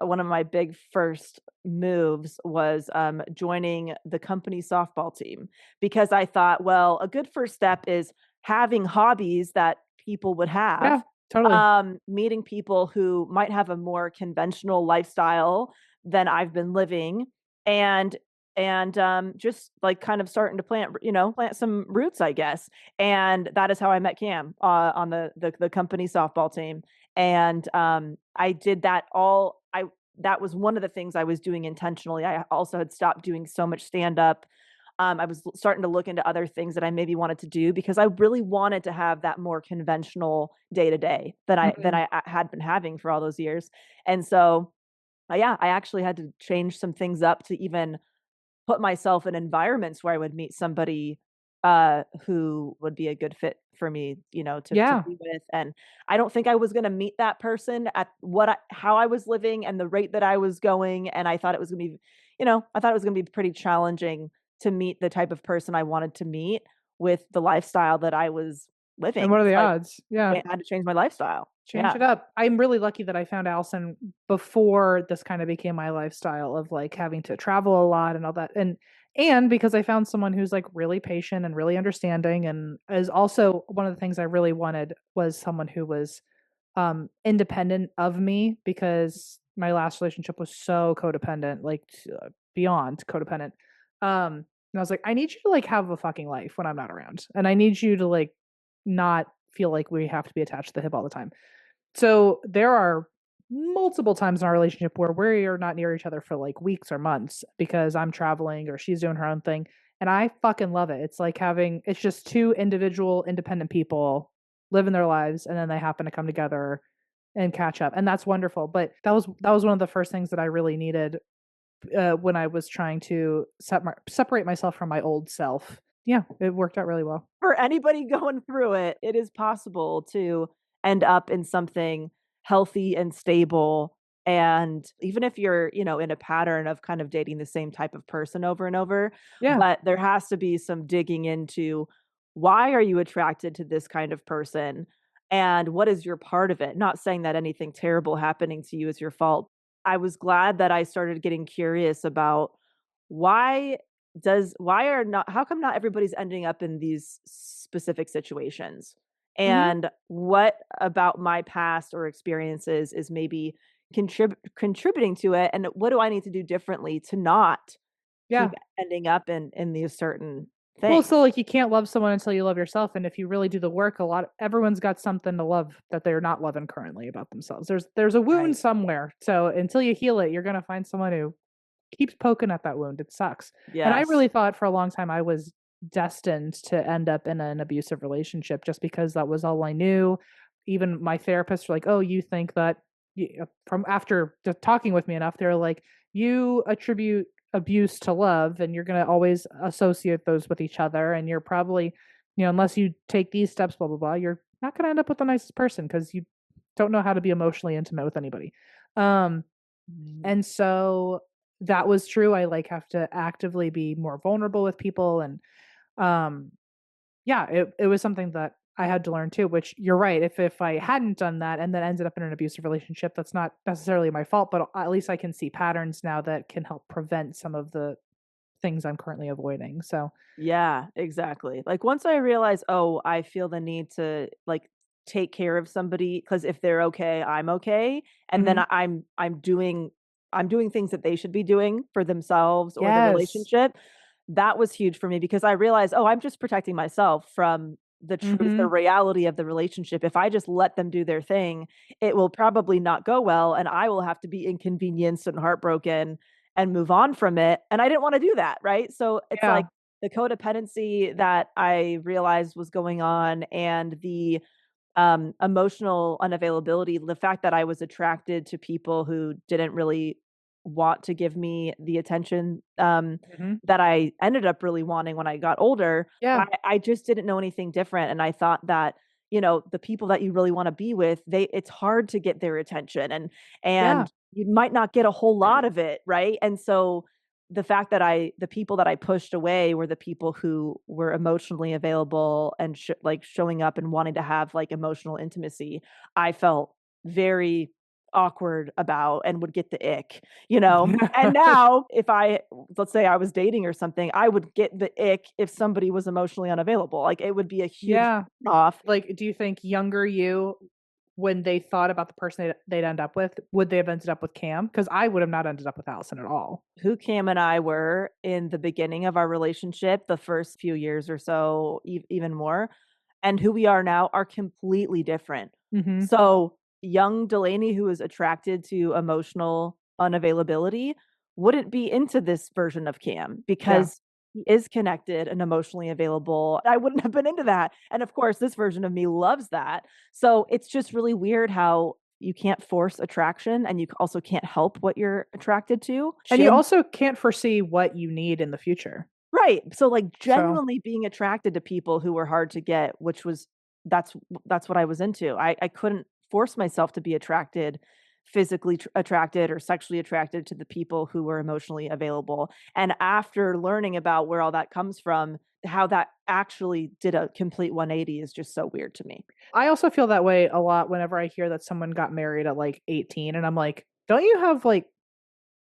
one of my big first moves was joining the company softball team, because I thought, well, a good first step is having hobbies that people would have. Yeah, totally. Meeting people who might have a more conventional lifestyle than I've been living, and just like kind of starting to plant some roots, I guess. And that is how I met Cam on the company softball team. And I did that that was one of the things I was doing intentionally. I also had stopped doing so much stand-up. I was starting to look into other things that I maybe wanted to do, because I really wanted to have that more conventional day-to-day that I had been having for all those years. And so, I actually had to change some things up to even put myself in environments where I would meet somebody who would be a good fit for me, to be with. And I don't think I was going to meet that person at how I was living and the rate that I was going. And I thought it was going to be, pretty challenging to meet the type of person I wanted to meet with the lifestyle that I was living. And what are the odds? Yeah. I had to change my lifestyle. Change it up. I'm really lucky that I found Allison before this kind of became my lifestyle of like having to travel a lot and all that. And because I found someone who's like really patient and really understanding, and is also one of the things I really wanted was someone who was independent of me, because my last relationship was so codependent, like beyond codependent. And I was like, I need you to like have a fucking life when I'm not around. And I need you to like not feel like we have to be attached to the hip all the time. So there are multiple times in our relationship where we are not near each other for like weeks or months because I'm traveling or she's doing her own thing. And I fucking love it. It's like it's just two individual, independent people living their lives and then they happen to come together and catch up. And that's wonderful. But that was one of the first things that I really needed when I was trying to separate myself from my old self. Yeah, it worked out really well. For anybody going through it, it is possible to end up in something healthy and stable. And even if you're, in a pattern of kind of dating the same type of person over and over, Yeah. but there has to be some digging into why are you attracted to this kind of person and what is your part of it? Not saying that anything terrible happening to you is your fault. I was glad that I started getting curious about why how come not everybody's ending up in these specific situations? And what about my past or experiences is maybe contributing to it? And what do I need to do differently to not Yeah. keep ending up in these certain Well, things? so like you can't love someone until you love yourself, and if you really do the work, everyone's got something to love that they're not loving currently about themselves. There's a wound Right. somewhere. So until you heal it, you're gonna find someone who keeps poking at that wound. It sucks. And I Yes. really thought for a long time I was destined to end up in an abusive relationship just because that was all I knew. Even my therapists were like, "Oh, you think that from after talking with me enough, they're like, you attribute abuse to love and you're going to always associate those with each other and you're probably, unless you take these steps blah blah blah, you're not going to end up with the nicest person because you don't know how to be emotionally intimate with anybody." Um Mm. and so that was true. I like have to actively be more vulnerable with people and um yeah, it was something that I had to learn too, which you're right. If I hadn't done that and then ended up in an abusive relationship, that's not necessarily my fault, but at least I can see patterns now that can help prevent some of the things I'm currently avoiding. So, Yeah, exactly. Like once I realize, oh, I feel the need to like take care of somebody because if they're okay, I'm okay. And then mhm. I'm doing things that they should be doing for themselves or the Yes. relationship. That was huge for me because I realized, oh, I'm just protecting myself from the truth, the Mhm. reality of the relationship. If I just let them do their thing, it will probably not go well and I will have to be inconvenienced and heartbroken and move on from it. And I didn't want to do that, right? So it's Yeah. like the codependency that I realized was going on and the emotional unavailability, the fact that I was attracted to people who didn't really want to give me the attention Mhm. that I ended up really wanting when I got older. Yeah. I just didn't know anything different. And I thought that, the people that you really want to be with, it's hard to get their attention Yeah. and you might not get a whole lot of it. Right. And so the fact that the people that I pushed away were the people who were emotionally available and like showing up and wanting to have like emotional intimacy, I felt very awkward about and would get the ick. And now if let's say I was dating or something, I would get the ick if somebody was emotionally unavailable. Like it would be a huge Yeah. off. Like, do you think younger you, when they thought about the person they'd end up with, would they have ended up with Cam? Because I would have not ended up with Allison at all. Who Cam and I were in the beginning of our relationship, the first few years or so, even more, and who we are now are completely different. Mhm. So, young Delanie, who is attracted to emotional unavailability, wouldn't be into this version of Cam Yeah. because he is connected and emotionally available. I wouldn't have been into that. And of course, this version of me loves that. So, it's just really weird how you can't force attraction and you also can't help what you're attracted to. And you also can't foresee what you need in the future. Right. So, like, So, genuinely being attracted to people who were hard to get, which was that's what I was into. I couldn't force myself to be physically attracted or sexually attracted to the people who were emotionally available. And after learning about where all that comes from, how that actually did a complete 180 is just so weird to me. I also feel that way a lot whenever I hear that someone got married at, like, 18, and I'm like, "Don't you have, like,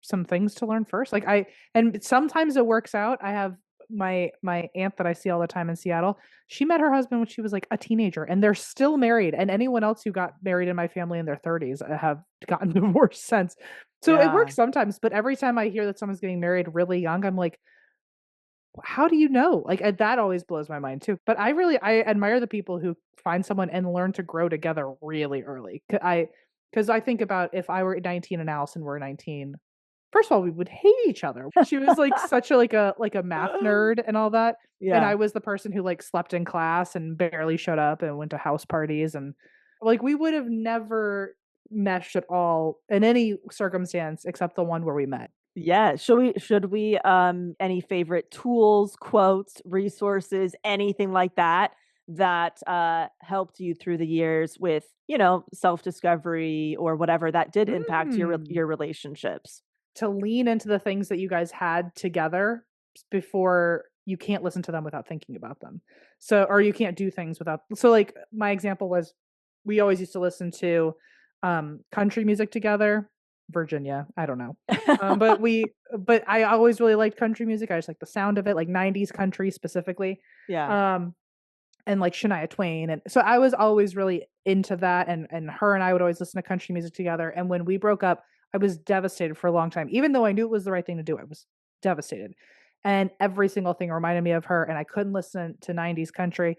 some things to learn first?" Like, and sometimes it works out. I have my aunt that I see all the time in Seattle. She met her husband when she was, like, a teenager, and they're still married, and anyone else who got married in my family in their 30s have gotten divorced since. So it Yeah. works sometimes, but every time I hear that someone's getting married really young, I'm like, how do you know? Like that always blows my mind too. But I admire the people who find someone and learn to grow together really early. Because I think about if I were 19 and Allison were 19, first of all, we would hate each other. She was like such a like a math nerd and all that. And Yeah. I was the person who like slept in class and barely showed up and went to house parties, and like we would have never meshed at all in any circumstance except the one where we met. Yeah. Should we any favorite tools, quotes, resources, anything like that that helped you through the years with, self-discovery or whatever that did impact Mm. your relationships? To lean into the things that you guys had together before you can't listen to them without thinking about them. So or you can't do things without, so like my example was we always used to listen to country music together. Virginia, I don't know. But I always really liked country music. I just like the sound of it, like 90s country specifically. Yeah. Um and like Shania Twain, and so I was always really into that, and her and I would always listen to country music together, and when we broke up, I was devastated for a long time. Even though I knew it was the right thing to do, I was devastated. And every single thing reminded me of her, and I couldn't listen to 90s country.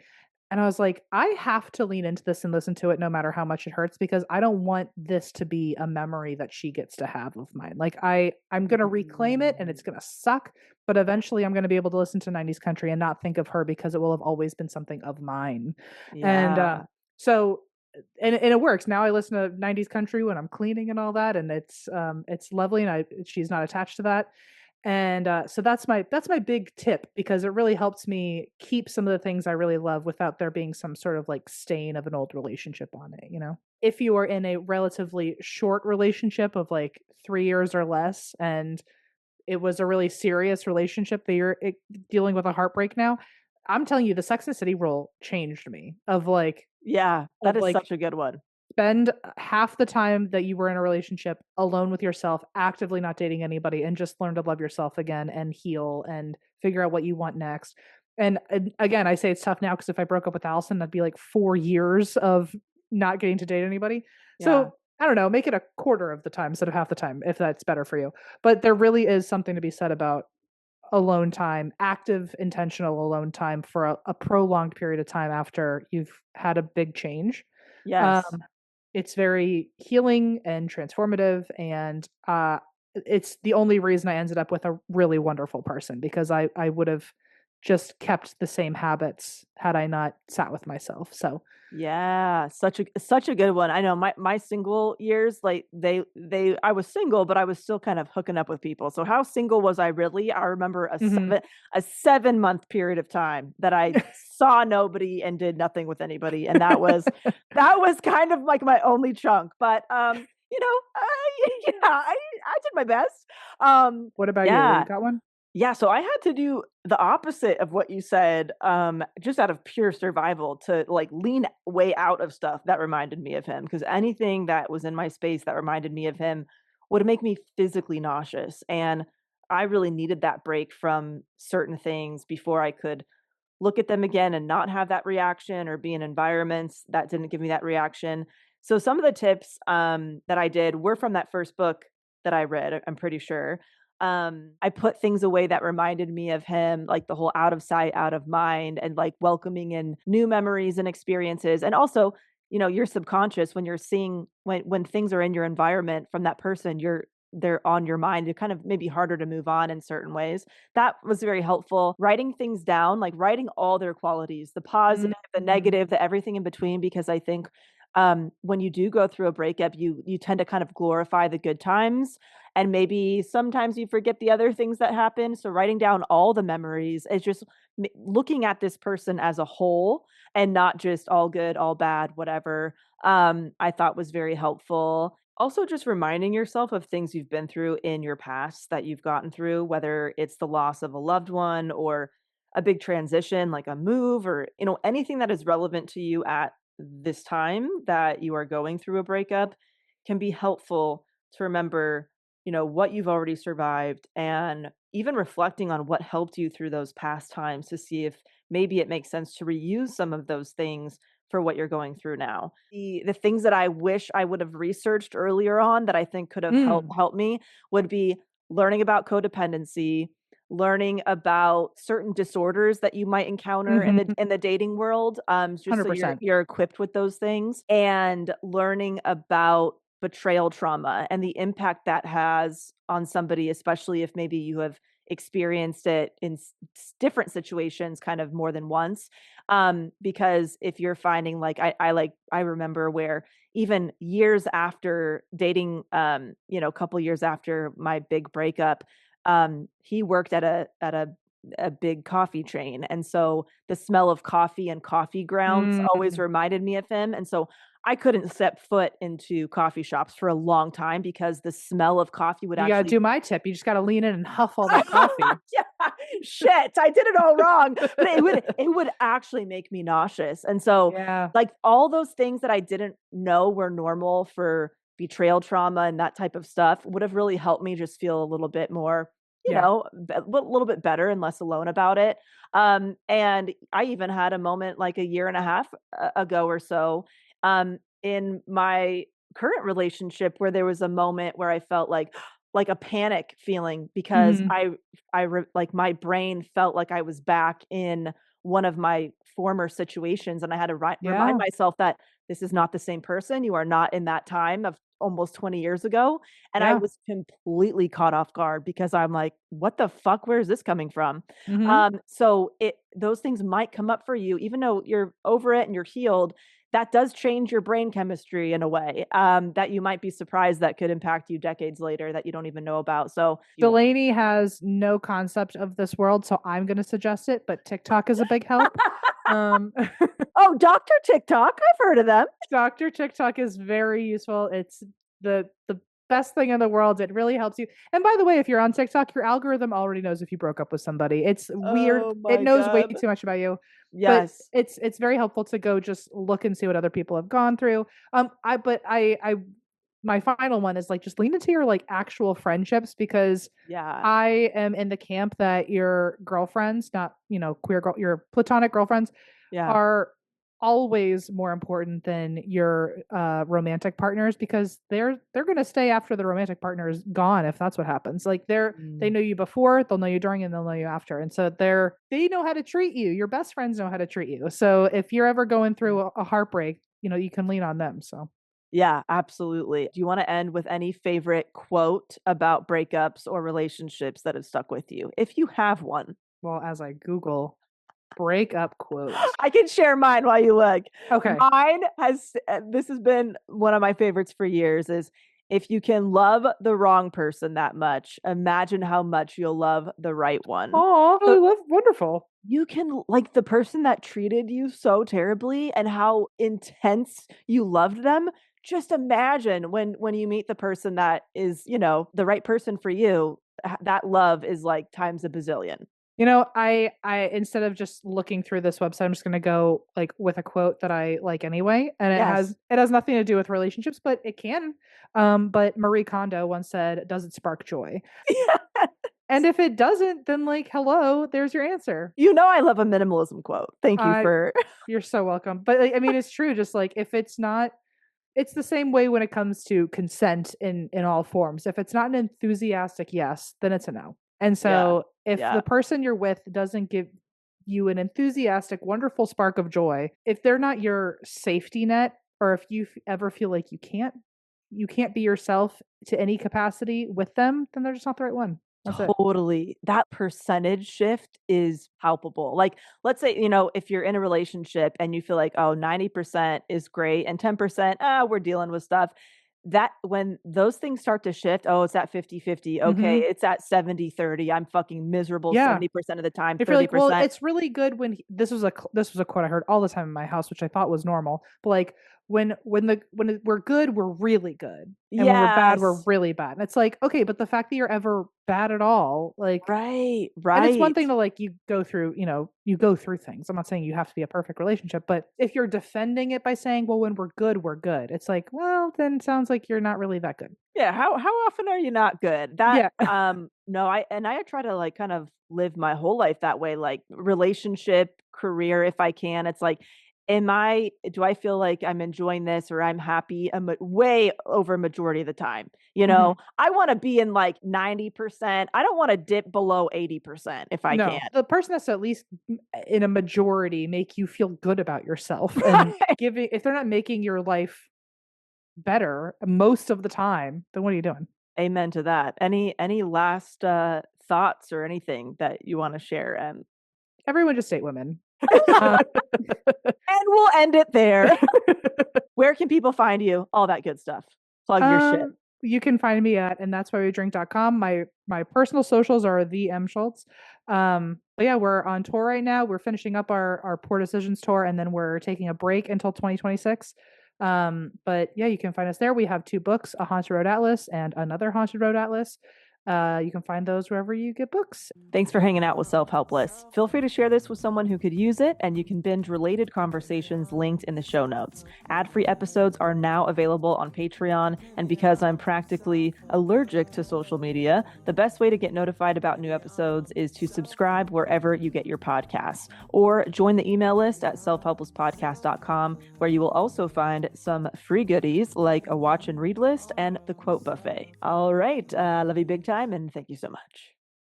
And I was like, I have to lean into this and listen to it no matter how much it hurts, because I don't want this to be a memory that she gets to have of mine. Like I'm going to reclaim it and it's going to suck, but eventually I'm going to be able to listen to 90s country and not think of her because it will have always been something of mine. And Yeah. so and it works. Now I listen to 90s country when I'm cleaning and all that, and it's lovely, and she's not attached to that. And so that's my big tip, because it really helps me keep some of the things I really love without there being some sort of like stain of an old relationship on it, you know? If you are in a relatively short relationship of like 3 years or less, and it was a really serious relationship that you're dealing with a heartbreak now, I'm telling you, the Sex and the City rule changed me Yeah. That of is like such a good one. spend half the time that you were in a relationship alone with yourself, actively not dating anybody, and just learn to love yourself again and heal and figure out what you want next. And again, I say it's tough now because if I broke up with Allison, that'd be like 4 years of not getting to date anybody. Yeah. So I don't know, make it a quarter of the time instead of half the time if that's better for you. But there really is something to be said about alone time, active, intentional alone time for a prolonged period of time after you've had a big change. Um, Yes. it's very healing and transformative, and it's the only reason I ended up with a really wonderful person, because I would have just kept the same habits had I not sat with myself. So Yeah, such a good one. I know my single years, like they I was single, but I was still kind of hooking up with people. So how single was I really? I remember mhm. a 7 month period of time that I saw nobody and did nothing with anybody, and that was kind of like my only chunk. But I did my best. What about you? You Yeah, got one? yeah, so I had to do the opposite of what you said, just out of pure survival to like lean way out of stuff that reminded me of him. Because anything that was in my space that reminded me of him would make me physically nauseous. And I really needed that break from certain things before I could look at them again and not have that reaction or be in environments that didn't give me that reaction. So some of the tips that I did were from that first book that I read, I'm pretty sure. I put things away that reminded me of him, like the whole out of sight, out of mind, and like welcoming in new memories and experiences. And also, your subconscious, when you're seeing when things are in your environment from that person, they're on your mind. It kind of maybe harder to move on in certain ways. That was very helpful. Writing things down, like writing all their qualities, the positive, the Mhm. negative, the everything in between, because I think when you do go through a breakup, you tend to kind of glorify the good times, and maybe sometimes you forget the other things that happen. So writing down all the memories is just looking at this person as a whole and not just all good, all bad, whatever. I thought was very helpful. Also, just reminding yourself of things you've been through in your past that you've gotten through, whether it's the loss of a loved one or a big transition like a move, or anything that is relevant to you at this time that you are going through a breakup, can be helpful to remember, what you've already survived, and even reflecting on what helped you through those past times to see if maybe it makes sense to reuse some of those things for what you're going through now. The things that I wish I would have researched earlier on that I think could have Mm. helped me would be learning about codependency, learning about certain disorders that you might encounter in the dating world, just so 100%. you're equipped with those things, and learning about betrayal trauma and the impact that has on somebody, especially if maybe you have experienced it in different situations kind of more than once. Because if you're finding like I remember where even years after dating, a couple years after my big breakup, he worked at a big coffee chain, and so the smell of coffee and coffee grounds always reminded me of him, and so I couldn't step foot into coffee shops for a long time because the smell of coffee would You gotta actually do my tip. You just gotta lean in and huff all that coffee. Yeah, shit, I did it all wrong, but it would actually make me nauseous, and so, Yeah. like, all those things that I didn't know were normal for betrayal trauma and that type of stuff would have really helped me just feel a little bit more, Yeah. a little bit better and less alone about it. And I even had a moment like a year and a half ago or so, in my current relationship where there was a moment where I felt like a panic feeling because Mhm. like my brain felt like I was back in one of my former situations, and I had to remind Yeah. myself that this is not the same person. You are not in that time of almost 20 years ago. And I Yeah. was completely caught off guard because I'm like, what the fuck? Where is this coming from? Mhm. So those things might come up for you, even though you're over it and you're healed. That does change your brain chemistry in a way, that you might be surprised that could impact you decades later that you don't even know about. So Delanie has no concept of this world, so I'm gonna suggest it, but TikTok is a big help. Um, Oh, Dr. TikTok, I've heard of them. Dr. TikTok is very useful. It's the best thing in the world. It really helps you. And by the way, if you're on TikTok, your algorithm already knows if you broke up with somebody. It's weird. Oh It my knows way god. too much about you. But Yes. it's very helpful to go just look and see what other people have gone through. I my final one is like just lean into your like actual friendships because Yeah. I am in the camp that your girlfriends, not, your platonic girlfriends Yeah. are always more important than your romantic partners because they're going to stay after the romantic partner is gone if that's what happens. Like they Mm. know you before, they'll know you during, and they'll know you after. And so they know how to treat you. Your best friends know how to treat you. So if you're ever going through a heartbreak, you can lean on them. So Yeah, absolutely. Do you wanna end with any favorite quote about breakups or relationships that have stuck with you? If you have one. well, as I Google breakup quote. I can share mine while you look. Okay. Mine has this has been one of my favorites for years is, "If you can love the wrong person that much, imagine how much you'll love the right one." Oh, I So love wonderful. you can like the person that treated you so terribly and how intense you loved them, just imagine when you meet the person that is, the right person for you, that love is like times a bazillion. I instead of just looking through this website, I'm just gonna go like with a quote that I like anyway, and Yes. it has nothing to do with relationships, but it can. But Marie Kondo once said, "Does it spark joy?" And if it doesn't, then like, hello, there's your answer. You know I love a minimalism quote. Thank you Uh, for you're so welcome. But like, I mean, it's true. Just like if it's not, it's the same way when it comes to consent in all forms. If it's not an enthusiastic yes, then it's a no. And Yeah. so if Yeah. the person you're with doesn't give you an enthusiastic, wonderful spark of joy, if they're not your safety net, or if you ever feel like you can't be yourself to any capacity with them, then they're just not the right one. That's it. Totally. That percentage shift is palpable. Like, let's say, if you're in a relationship and you feel like, oh, 90% is great and 10%, we're dealing with stuff. That when those things start to shift, oh, it's at 50-50. Okay, Mhm. it's at 70-30. I'm fucking miserable Yeah. 70% of the time, If you're like, well, 30%. it's really good when this was a quote I heard all the time in my house, which I thought was normal. But like we're good, we're really good, and when we're bad, we're Yes. really bad. And it's like, okay, but the fact that you're ever bad at all, like, Right. and it's one Right. thing to like you go through things. I'm not saying you have to be a perfect relationship, but if you're defending it by saying, well, when we're good, we're good. It's like, well, then it sounds like you're not really that good. Yeah, how often are you not good? That Yeah. no, I try to like kind of live my whole life that way, like relationship, career if I can. It's like do I feel like I'm enjoying this or I'm happy way over majority of the time? You know, I want to be in like 90%. I don't want to dip below 80% if I can. The person that's at least in a majority make you feel good about yourself and if they're not making your life better most of the time, then what are you doing? Amen to that. Any last thoughts or anything that you want to share? Everyone just date women. And we'll end it there. Where can people find you? All that good stuff. Plug your shit. You can find me at andthat'swhywedrink.com. My personal socials are the Em Schulz. But yeah, we're on tour right now. We're finishing up our Poor Decisions tour, and then we're taking a break until 2026. But yeah, you can find us there. We have 2 books, A Haunted Road Atlas and Another Haunted Road Atlas. You can find those wherever you get books. Thanks for hanging out with Self-Helpless. Feel free to share this with someone who could use it, and you can binge related conversations linked in the show notes. Ad-free episodes are now available on Patreon, and because I'm practically allergic to social media, the best way to get notified about new episodes is to subscribe wherever you get your podcasts, or join the email list at selfhelplesspodcast.com, where you will also find some free goodies like a watch and read list and the quote buffet. All right, love you big time, and thank you so much.